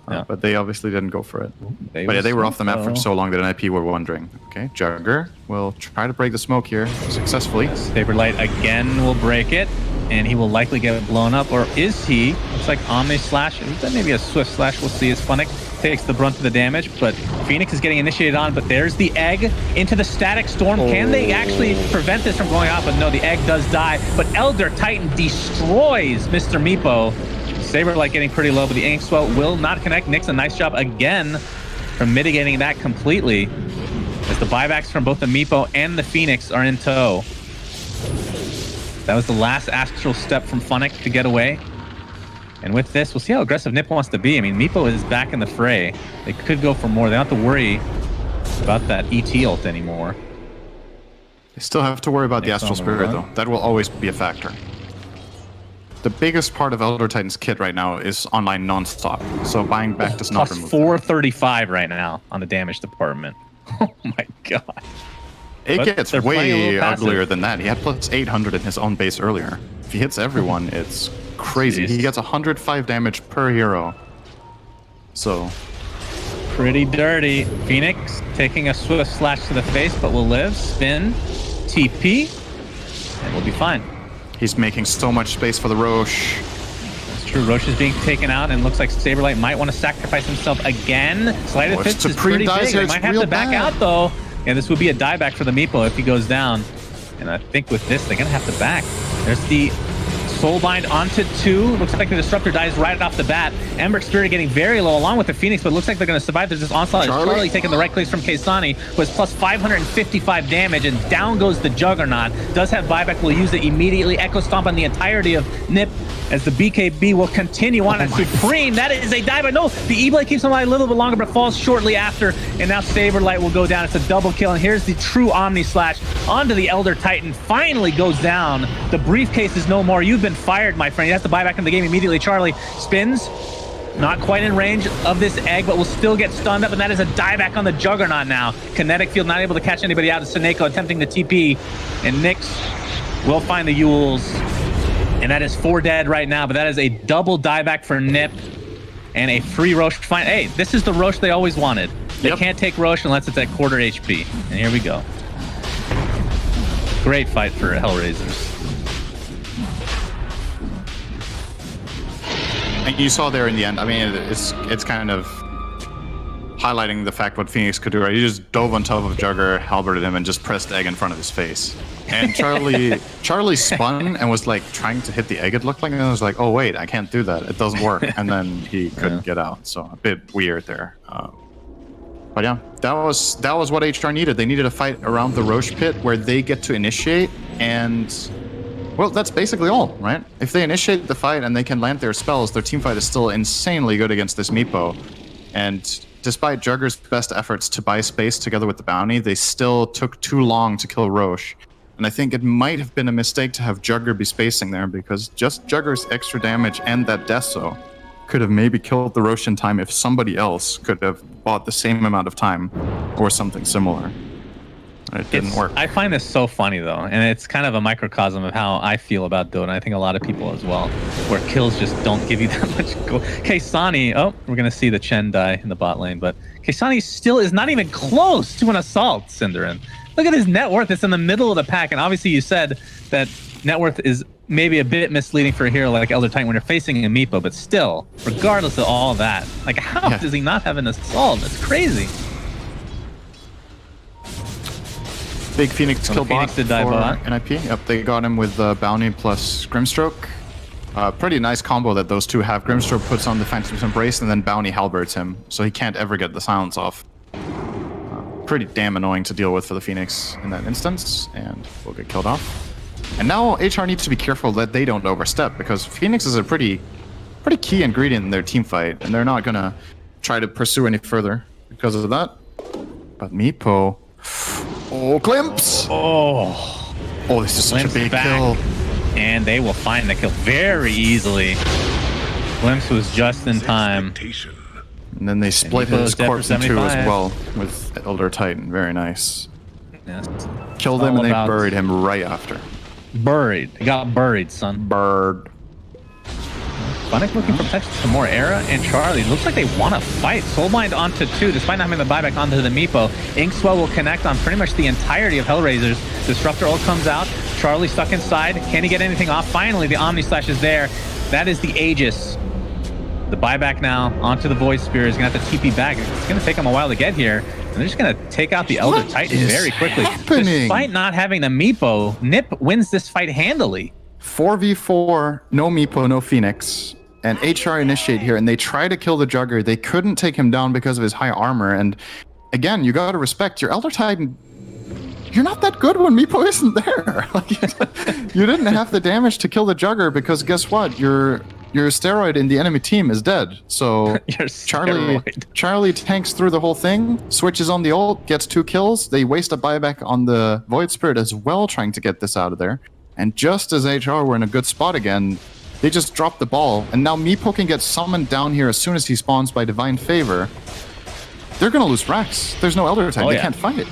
Yeah. But they obviously didn't go for it. They Were off the map for so long that NIP were wondering. Okay, Jugger will try to break the smoke here successfully. Saberlight again will break it, and he will likely get blown up. Or is he? Looks like Omni Slash. Is that maybe a Swift Slash? We'll see as Funnick takes the brunt of the damage, but Phoenix is getting initiated on, but there's the egg into the static storm. Can they actually prevent this from going off? But no, the egg does die, but Elder Titan destroys Mr. Meepo. Saberlight getting pretty low, but the Inkswell will not connect. Nick's a nice job again from mitigating that completely, as the buybacks from both the Meepo and the Phoenix are in tow. That was the last astral step from Funnick to get away. And with this, we'll see how aggressive Nip wants to be. I mean, Meepo is back in the fray. They could go for more. They don't have to worry about that ET ult anymore. They still have to worry about the Astral Spirit, though. That will always be a factor. The biggest part of Elder Titan's kit right now is online non-stop, so buying back does not remove Plus 435 right now on the damage department. Oh my god. It But gets they're playing a way little passive. uglier than that. He had plus 800 in his own base earlier. If he hits everyone, it's crazy. Jeez. He gets 105 damage per hero. So, Pretty dirty. Phoenix taking a Swift Slash to the face, but will live. Spin, TP, and we'll be fine. he's making so much space for the Roche. It's true. Roche is being taken out, and looks like Saberlight might want to sacrifice himself again. Sleight of if Fist is Supreme pretty dies big. here, They it's might have real to back bad. out, though. Yeah, this would be a dieback for the Meepo if he goes down. And I think with this, they're going to have to back. There's the Soulbind onto 2. Looks like the Disruptor dies right off the bat. Ember Spirit getting very low along with the Phoenix, but it looks like they're going to survive. There's this onslaught. Charlie taking the right clicks from Kaysani, who has plus 555 damage, and down goes the Juggernaut. Does have buyback, will use it immediately. Echo Stomp on the entirety of Nip, as the BKB will continue on. And Supreme, that is a dive. But no, the E-Blade keeps him alive a little bit longer, but falls shortly after. And now Saberlight will go down. It's a double kill. And here's the true Omni Slash onto the Elder Titan. Finally goes down. The briefcase is no more. You've been fired, my friend. He has to buy back in the game immediately. Charlie spins. Not quite in range of this egg, but will still get stunned up. And that is a dieback on the Juggernaut now. Kinetic Field not able to catch anybody out. Seneko attempting the TP. And Nyx will find the Yules. And that is 4 dead right now, but that is a double dieback for Nip and a free Roche. Hey, this is the Roche they always wanted. They can't take Roche unless it's at quarter HP. And here we go. Great fight for HellRaisers. And you saw there in the end, I mean, it's kind of highlighting the fact what Phoenix could do, right? He just dove on top of Jugger, halberted him, and just pressed egg in front of his face. And Charlie spun and was like trying to hit the egg, it looked like, and I was like, oh wait, I can't do that. It doesn't work. And then he couldn't get out. So a bit weird there. But yeah, that was what HR needed. They needed a fight around the Roche pit where they get to initiate, and well, that's basically all, right? If they initiate the fight and they can land their spells, their team fight is still insanely good against this Meepo. And despite Jugger's best efforts to buy space together with the bounty, they still took too long to kill Roche. And I think it might have been a mistake to have Jugger be spacing there, because just Jugger's extra damage and that Deso could have maybe killed the Roche in time if somebody else could have bought the same amount of time or something similar. It didn't work. I find this so funny, though, and it's kind of a microcosm of how I feel about Dota, and I think a lot of people as well, where kills just don't give you that much goal. Kaysani, oh, we're going to see the Chen die in the bot lane, but Kaysani still is not even close to an assault, Cinderin. Look at his net worth. It's in the middle of the pack, and obviously you said that net worth is maybe a bit misleading for a hero like Elder Titan when you're facing a Meepo, but still, regardless of all that, like, how does he not have an assault? That's crazy. Big Phoenix kill bot did die for bot. NIP. Yep, they got him with Bounty plus Grimstroke. Pretty nice combo that those two have. Grimstroke puts on the Phantom's Embrace, and then Bounty halberds him, so he can't ever get the silence off. Pretty damn annoying to deal with for the Phoenix in that instance, and will get killed off. And now HR needs to be careful that they don't overstep, because Phoenix is a pretty key ingredient in their team fight, and they're not gonna try to pursue any further. because of that. But Meepo... Oh, Glimpse! Oh, Oh, this is such a Glimpse big back. kill. And they will find the kill very easily. Glimpse was just in time. And then they split Meepo's his dead for corpse in two as 75. well with Elder Titan. Very nice. Yes. Killed All him and they about- buried him right after. Buried. He got buried, son. Bird. Funnick looking for potential some more Era and Charlie. Looks like they want to fight. Soulbind onto 2, despite not having the buyback onto the Meepo. Inkswell will connect on pretty much the entirety of HellRaisers. Disruptor ult comes out. Charlie stuck inside. Can he get anything off? Finally, the Omni Slash is there. That is the Aegis. The buyback now onto the Void Spear is going to have to TP back. It's going to take them a while to get here. And they're just going to take out the Elder Titan is very quickly. happening? Despite not having the Meepo, Nip wins this fight handily. 4v4, no Meepo, no Phoenix. And HR initiate here, and they try to kill the Jugger. They couldn't take him down because of his high armor. And again, you got to respect your Elder Titan. You're not that good when Meepo isn't there. Like, you didn't have the damage to kill the Jugger because guess what? Your steroid in the enemy team is dead. So Your Charlie steroid. Charlie tanks through the whole thing, switches on the ult, gets 2 kills. They waste a buyback on the Void Spirit as well, trying to get this out of there. And just as HR were in a good spot again, they just dropped the ball. And now Meepo can get summoned down here as soon as he spawns by Divine Favor. They're going to lose Rax. There's no Elder Titan. Oh, They yeah. can't fight it.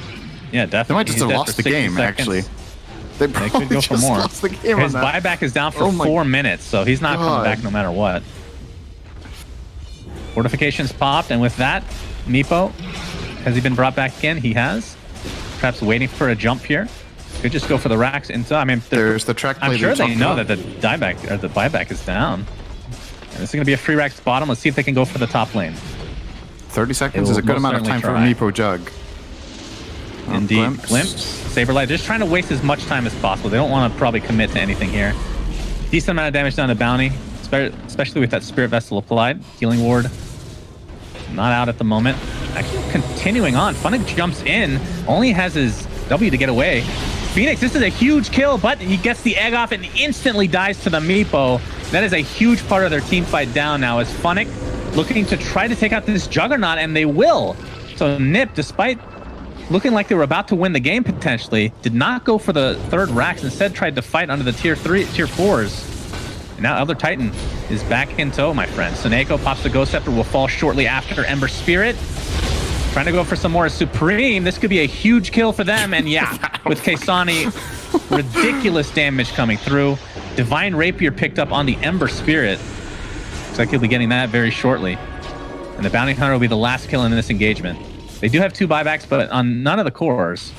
Yeah, definitely. They might just He's have dead lost for the 60 game, seconds. actually. They They probably could go for just more. lost the game His on that. buyback is down for Oh my 4 minutes, so he's not coming God. back no matter what. Fortifications popped, and with that, Meepo, has he been brought back in? He has. Perhaps waiting for a jump here. Could just go for the racks. And so, I mean, There's the track play I'm sure they they know talked that the dieback or the buyback is down. And this is going to be a free racks bottom. Let's see if they can go for the top lane. 30 seconds They is a will good most amount of time certainly for a Meepo Jug. Indeed. Glimpse, Saberlight, just trying to waste as much time as possible. They don't want to probably commit to anything here. Decent amount of damage down to Bounty, especially with that Spirit Vessel applied. Healing Ward, not out at the moment. Actually continuing on. Funnick jumps in, only has his W to get away. Phoenix, this is a huge kill, but he gets the egg off and instantly dies to the Meepo. That is a huge part of their team fight down now as Funnick looking to try to take out this Juggernaut, and they will. So Nip, despite looking like they were about to win the game potentially, did not go for the third racks, instead tried to fight under the tier 4s. And now Elder Titan is back in tow, my friend. Soneko pops the Ghost Scepter, will fall shortly after Ember Spirit. Trying to go for some more Supreme. This could be a huge kill for them. And yeah, with Kaisani, ridiculous damage coming through. Divine Rapier picked up on the Ember Spirit. Looks like he'll be getting that very shortly. And the Bounty Hunter will be the last kill in this engagement. They do have 2 buybacks, but on none of the cores.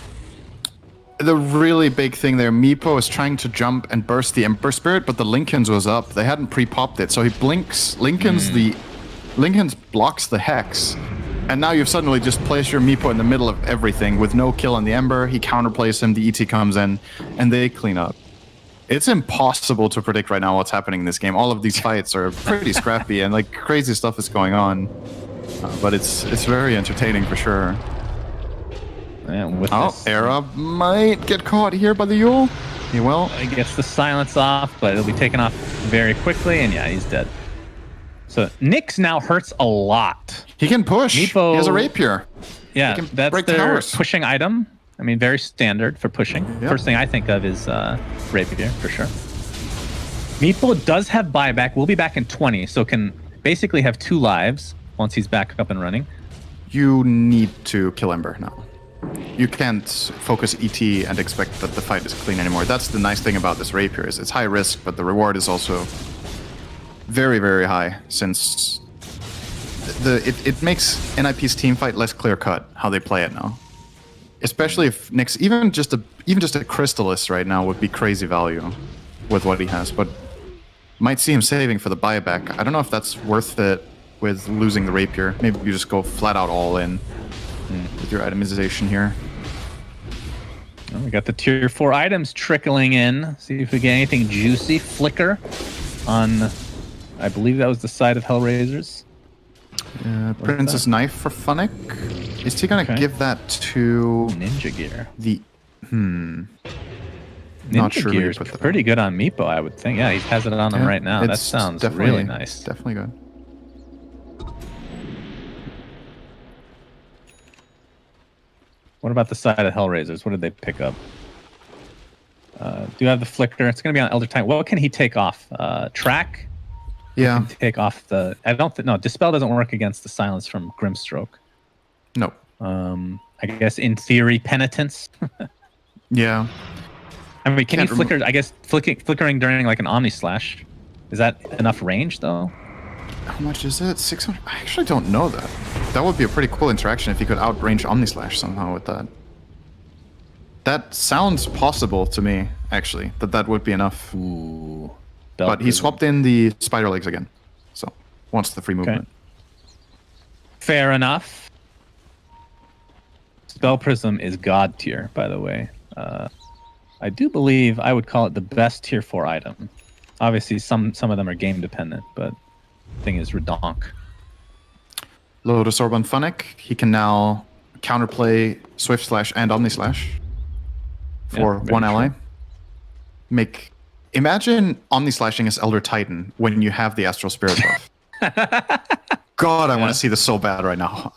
The really big thing there, Meepo is trying to jump and burst the Emperor Spirit, but the Lincoln's was up. They hadn't pre-popped it, so he blinks. Lincoln's blocks the Hex. And now you've suddenly just placed your Meepo in the middle of everything with no kill on the Ember. He counterplays him, the ET comes in, and they clean up. It's impossible to predict right now what's happening in this game. All of these fights are pretty scrappy and like crazy stuff is going on. But it's very entertaining for sure. And with Oh, this, Era might get caught here by the Yule. He will. he gets the silence off, but it'll be taken off very quickly, and yeah, he's dead. So Nyx now hurts a lot. He can push. Meepo- He has a rapier. Yeah, can that's break their towers. pushing item. I mean, very standard for pushing. Yep. First thing I think of is rapier, for sure. Meepo does have buyback. We'll be back in 20, so can basically have 2 lives once he's back up and running. You need to kill Ember now. You can't focus ET and expect that the fight is clean anymore. That's the nice thing about this rapier is it's high risk, but the reward is also very, very high since it makes NIP's team fight less clear cut how they play it now. Especially if Nyx, even just a Crystallis right now would be crazy value with what he has, but might see him saving for the buyback. I don't know if that's worth it with losing the rapier. Maybe you just go flat out all in with your itemization here. Well, we got the tier 4 items trickling in. See if we get anything juicy. Flicker on, I believe that was the side of HellRaisers. Princess Knife for Funnick. Is he gonna Okay. give that to Ninja Gear. the... Ninja Not sure who Gear you is put that pretty good on Meepo, I would think. Yeah, he has it on him Yeah, right now. That it's sounds definitely- really nice. Definitely good. What about the side of HellRaisers? What did they pick up? Do you have the Flicker? It's going to be on Elder Titan. What can he take off? Track? Yeah. He can take off the... I don't think... No, Dispel doesn't work against the silence from Grimstroke. No. I guess in theory, Penitence. Yeah. I mean, can he flicker? I guess flickering during like an Omni Slash. Is that enough range though? How much is it? 600? I actually don't know that. That would be a pretty cool interaction if you could outrange Omni Slash somehow with that. That sounds possible to me, actually, that would be enough. Ooh. But he swapped in the spider legs again. So, wants the free movement. Fair enough. Spell Prism is God tier, by the way. I do believe I would call it the best tier 4 item. Obviously, some of them are game dependent, but the thing is redonk. Lotus Orb on Funnick. He can now counterplay Swift Slash and Omni Slash for one ally. Imagine Omni Slashing as Elder Titan when you have the Astral Spirit buff. God, I want to see this so bad right now.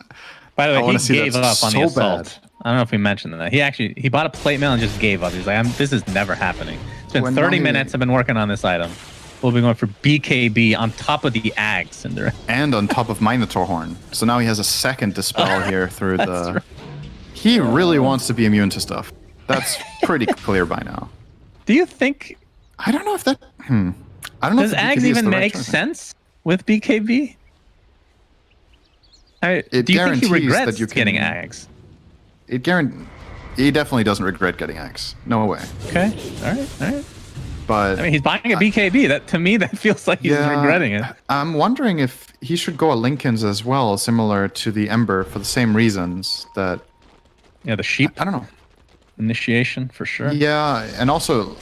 By the way, he gave up on the assault. Bad. I don't know if we mentioned that. He bought a plate mail and just gave up. He's like, this is never happening. It's been 30 minutes I've been working on this item. We'll be going for BKB on top of the Ags. And on top of Minotaur Horn. So now he has a second Dispel here through the... Right. He really wants to be immune to stuff. That's pretty clear by now. Do you think... I don't know if that... I don't know Does Ags even make sense with BKB? Do you think he regrets getting Ags? He definitely doesn't regret getting Ags. No way. Okay. All right. But I mean, he's buying a BKB. That to me, that feels like he's regretting it. I'm wondering if he should go a Lincoln's as well, similar to the Ember, for the same reasons that... Yeah, the sheep. I don't know. Initiation, for sure. Yeah, and also...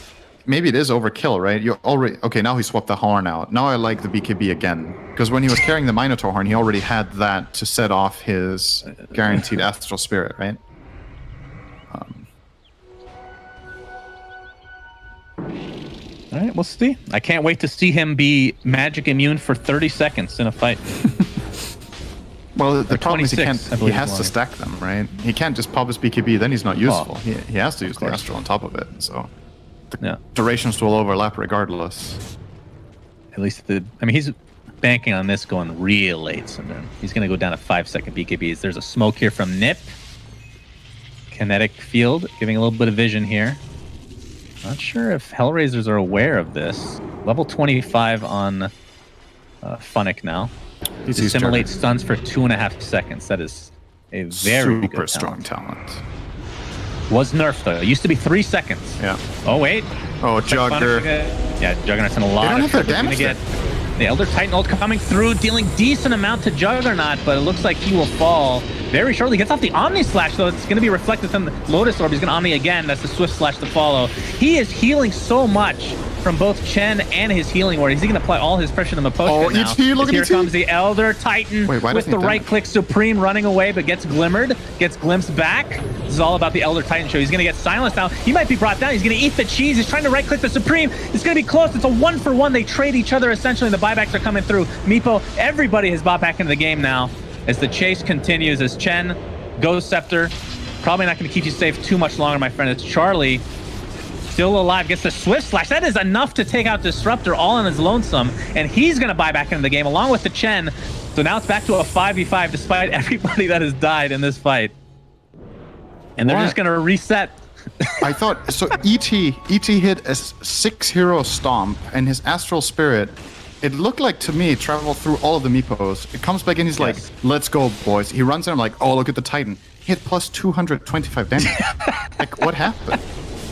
Maybe it is overkill, right? You already... Okay, now he swapped the horn out. Now I like the BKB again. Because when he was carrying the Minotaur horn, he already had that to set off his guaranteed Astral Spirit, right? All right, we'll see. I can't wait to see him be magic immune for 30 seconds in a fight. Well, the problem is he has to stack them, right? He can't just pop his BKB, then he's not useful. He has to use the Astral on top of it, so... The durations will overlap regardless. At least he's banking on this going real late, so then he's going to go down to 5-second BKBs. There's a smoke here from Nip. Kinetic Field, giving a little bit of vision here. Not sure if HellRaisers are aware of this. Level 25 on Funnick now. Assimilate stuns for 2.5 seconds. That is a very super strong talent. Was nerfed though. It used to be 3 seconds. Yeah. Oh wait. Oh, Jugger. Yeah, Juggernaut's in a lot of trouble. Gonna get the Elder Titan ult coming through, dealing decent amount to Juggernaut, but it looks like he will fall very shortly. Gets off the Omni Slash though. It's gonna be reflected from the Lotus Orb. He's gonna Omni again. That's the Swift Slash to follow. He is healing so much from both Chen and his healing ward. He's gonna apply all his pressure to Miposhka now. Here comes the Elder Titan with the right click. Supreme running away, but gets glimmered, gets glimpsed back. This is all about the Elder Titan show. He's gonna get silenced now. He might be brought down. He's gonna eat the cheese. He's trying to right click the Supreme. It's gonna be close. It's a 1-for-1. They trade each other essentially. The buybacks are coming through. Meepo, everybody has bought back into the game now as the chase continues. As Chen goes Scepter, probably not gonna keep you safe too much longer, my friend. It's Charlie. Still alive, gets the Swift Slash. That is enough to take out Disruptor all on his lonesome, and he's going to buy back into the game along with the Chen. So now it's back to a 5v5 despite everybody that has died in this fight. And they're just going to reset. I thought, so ET hit a 6-hero stomp, and his Astral Spirit, it looked like to me, traveled through all of the Meepos. It comes back in, he's like, let's go, boys. He runs in, I'm like, oh, look at the Titan. Hit plus 225 damage. Like, what happened?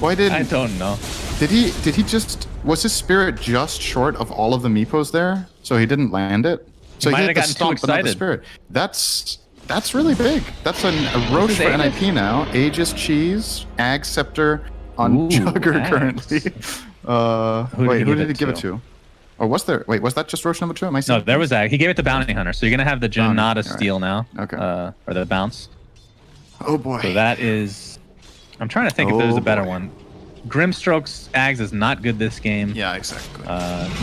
Why didn't... I don't know. Did he just... Was his spirit just short of all of the Meepos there? So he didn't land it? So he hit the stomp, but not the spirit. That's really big. That's a Roche for NIP now. Aegis Cheese, Ag Scepter on Jugger currently. Who did he give it to? Or was there... Wait, was that just Roche number 2? Am I saying? No, there was Ag. He gave it to Bounty Hunter. So you're going to have the Janata steal now. Okay. Or the bounce. Oh boy. So that is... I'm trying to think if there's a better one. Grimstroke's Ags is not good this game. Yeah, exactly.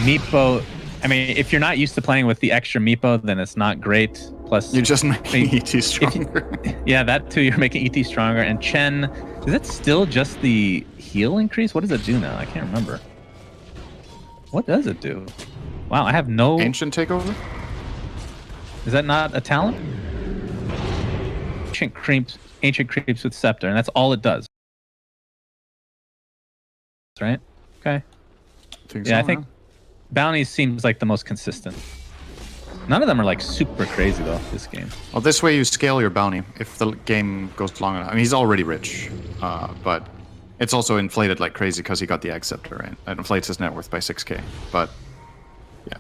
Meepo, I mean, if you're not used to playing with the extra Meepo, then it's not great. Plus, You're just making Hey, ET stronger. yeah, that too. You're making ET stronger. And Chen, is it still just the heal increase? What does it do now? I can't remember. What does it do? Wow, I have no. Ancient takeover? Is that not a talent? Ancient creeps with scepter, and that's all it does. Right? Okay. Yeah, I think bounties seems like the most consistent. None of them are like super crazy though. This game. Well, this way you scale your bounty if the game goes long enough. I mean, he's already rich, but it's also inflated like crazy because he got the Egg Scepter, right? It inflates his net worth by 6k. But yeah,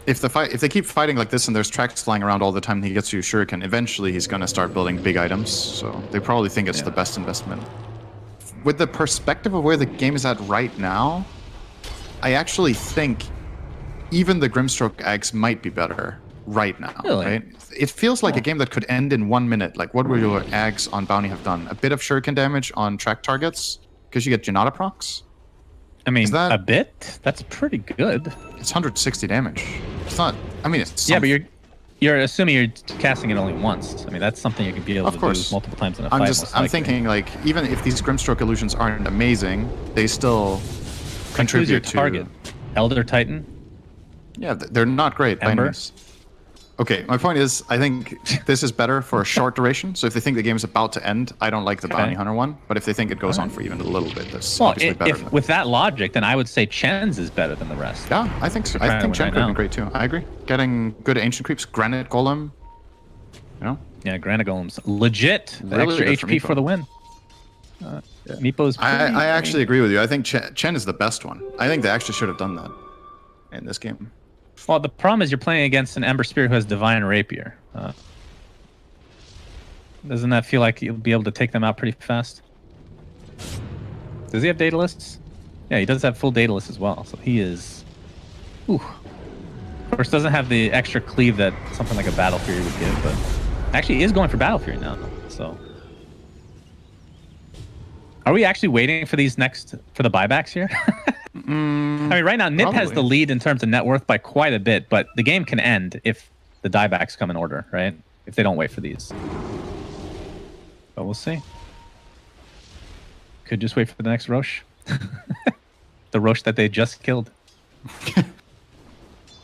if they keep fighting like this and there's tracks flying around all the time, and he gets to Shuriken. Eventually, he's gonna start building big items. So they probably think it's the best investment. With the perspective of where the game is at right now, I actually think even the Grimstroke eggs might be better right now. Really? Right? It feels like a game that could end in 1 minute. Like, what will your eggs on bounty have done? A bit of shuriken damage on track targets because you get Janata procs. I mean, that- a bit. That's pretty good. It's 160 damage. It's not. I mean, it's Yeah, but you're assuming you're casting it only once. I mean, that's something you can be able Of to course. do multiple times in a fight. I'm thinking like even if these Grimstroke illusions aren't amazing, they still Who's contribute your to. target? Elder Titan? Yeah, they're not great by any Ember? means. Okay, my point is, I think this is better for a short duration. So if they think the game is about to end, I don't like the Bounty Hunter one. But if they think it goes on for even a little bit, that's Well, obviously better. if with that logic, then I would say Chen's is better than the rest. Yeah, I think so. I Trying think it Chen right could now. be great too. I agree. Getting good ancient creeps, Granite Golem. You know, Yeah, Granite Golem's legit. The Really extra good for HP Meepo. for the win. Meepo's pretty, I actually agree with you. I think Chen is the best one. I think they actually should have done that in this game. Well, the problem is you're playing against an Ember Spirit who has Divine Rapier. Doesn't that feel like you'll be able to take them out pretty fast? Does he have data lists? Yeah, he does have full data lists as well. So he is... Ooh. Of course, doesn't have the extra cleave that something like a Battle Fury would give, but actually he is going for Battle Fury now. So... Are we actually waiting for these for the buybacks here? I mean, right now, Nip has probably. the lead in terms of net worth by quite a bit, but the game can end if the diebacks come in order, right? If they don't wait for these. But we'll see. Could just wait for the next Roche. The Roche that they just killed.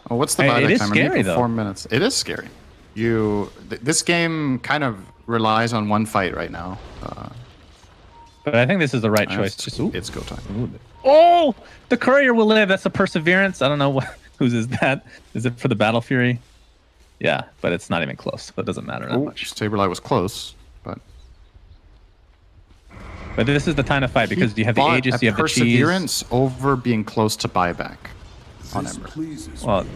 Oh, what's the Hey, buyback it is timer? scary, Maybe though. 4 minutes. It is scary. This game kind of relies on one fight right now. But I think this is the right choice. It's go time. Oh! The Courier will live. That's a Perseverance. I don't know whose is that. Is it for the Battle Fury? Yeah, but it's not even close. So it doesn't matter that much. Saberlight was close, but But this is the time to fight because you have the bought Aegis, a you have the cheese. Perseverance over being close to buyback on Ember. Well,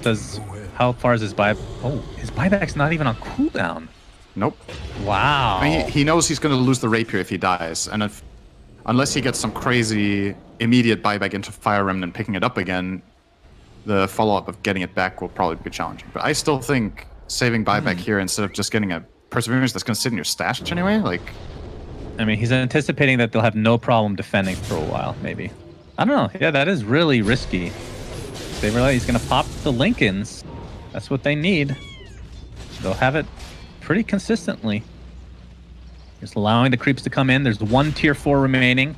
how far is his buy? Oh, his buyback's not even on cooldown. Nope. Wow. I mean, he knows he's going to lose the rapier if he dies, and unless he gets some crazy immediate buyback into Fire Remnant and picking it up again, the follow-up of getting it back will probably be challenging. But I still think saving buyback here instead of just getting a Perseverance that's going to sit in your stash anyway, like... I mean, he's anticipating that they'll have no problem defending for a while, maybe. I don't know. Yeah, that is really risky. They realize he's going to pop the Lincolns. That's what they need. They'll have it pretty consistently. Just allowing the creeps to come in. There's one tier 4 remaining.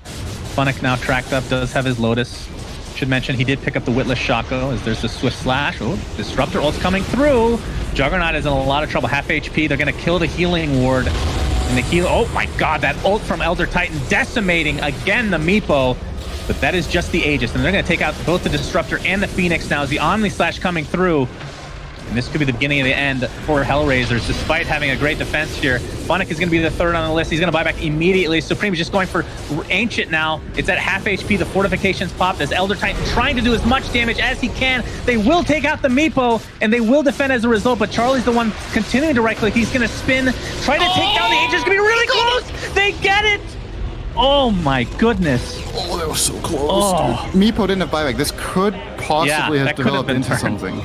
Funnick now tracked up, does have his Lotus. Should mention he did pick up the Witless Shaco as there's the Swift Slash. Oh, Disruptor ult's coming through. Juggernaut is in a lot of trouble. Half HP. They're going to kill the healing ward. And the heal. Oh my god, that ult from Elder Titan decimating again the Meepo. But that is just the Aegis. And they're going to take out both the Disruptor and the Phoenix now as the Omni Slash coming through. And this could be the beginning of the end for HellRaisers, despite having a great defense here. Funnick is going to be the third on the list. He's going to buy back immediately. Supreme is just going for Ancient now. It's at half HP. The fortifications popped as Elder Titan trying to do as much damage as he can. They will take out the Meepo, and they will defend as a result, but Charlie's the one continuing to right-click. He's going to spin, try to take down the Aegis. It's going to be really close! They get it! Oh my goodness. Oh, that was so close. Oh. Meepo didn't have buyback. This could possibly have that could have developed been into turned. something.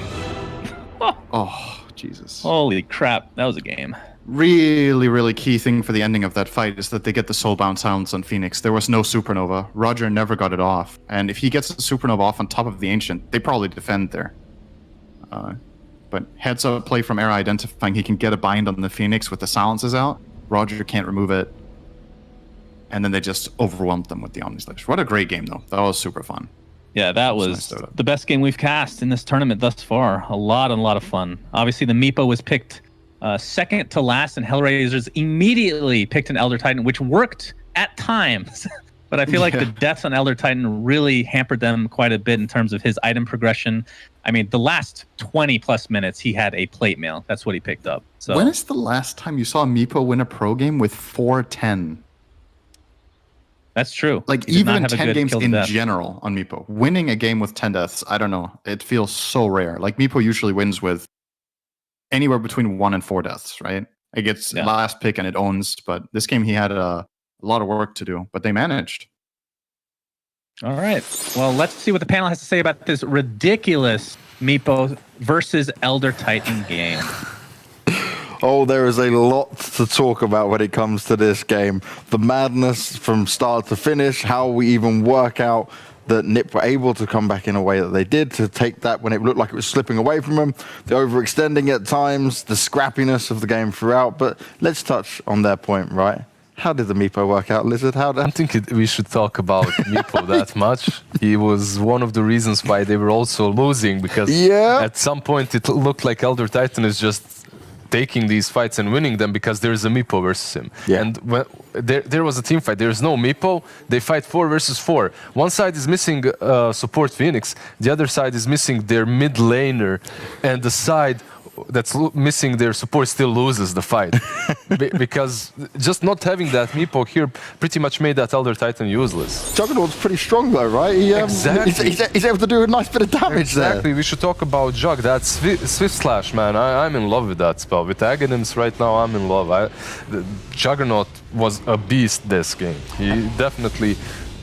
Oh, Jesus. Holy crap, that was a game. Really, really key thing for the ending of that fight is that they get the soulbound silence on Phoenix. There was no supernova. Roger never got it off. And if he gets the supernova off on top of the Ancient, they probably defend there. But heads up play from Era identifying he can get a bind on the Phoenix with the silences out. Roger can't remove it. And then they just overwhelmed them with the Omnislayer. What a great game, though. That was super fun. Yeah, that was the best game we've cast in this tournament thus far. A lot of fun. Obviously, the Meepo was picked second to last, and HellRaisers immediately picked an Elder Titan, which worked at times. But I feel like the deaths on Elder Titan really hampered them quite a bit in terms of his item progression. I mean, the last 20+ minutes, he had a plate mail. That's what he picked up. So when is the last time you saw Meepo win a pro game with 4-10? That's true. Like, even 10 games in general on Meepo. Winning a game with 10 deaths, I don't know. It feels so rare. Like, Meepo usually wins with anywhere between 1 and 4 deaths, right? It gets last pick and it owns. But this game, he had a lot of work to do. But they managed. All right. Well, let's see what the panel has to say about this ridiculous Meepo versus Elder Titan game. Oh, there is a lot to talk about when it comes to this game. The madness from start to finish, how we even work out that NiP were able to come back in a way that they did, to take that when it looked like it was slipping away from them, the overextending at times, the scrappiness of the game throughout. But let's touch on their point, right? How did the Meepo work out, Lizard? I don't think we should talk about Meepo that much. He was one of the reasons why they were also losing, because at some point it looked like Elder Titan is just taking these fights and winning them because there's a Meepo versus him. And when there was a team fight, there's no Meepo, they fight 4 versus 4. One side is missing support Phoenix, the other side is missing their mid laner, and the side that's missing their support still loses the fight. Because just not having that Meepo here pretty much made that Elder Titan useless. Juggernaut's pretty strong though, right? He's able to do a nice bit of damage there. Exactly, we should talk about Jug. That Swift Slash, man, I'm in love with that spell. With Aghanims right now, I'm in love. Juggernaut was a beast this game. He definitely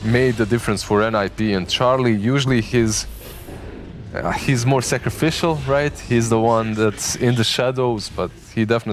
made the difference for NIP, and Charlie, usually he's more sacrificial, right? He's the one that's in the shadows, but he definitely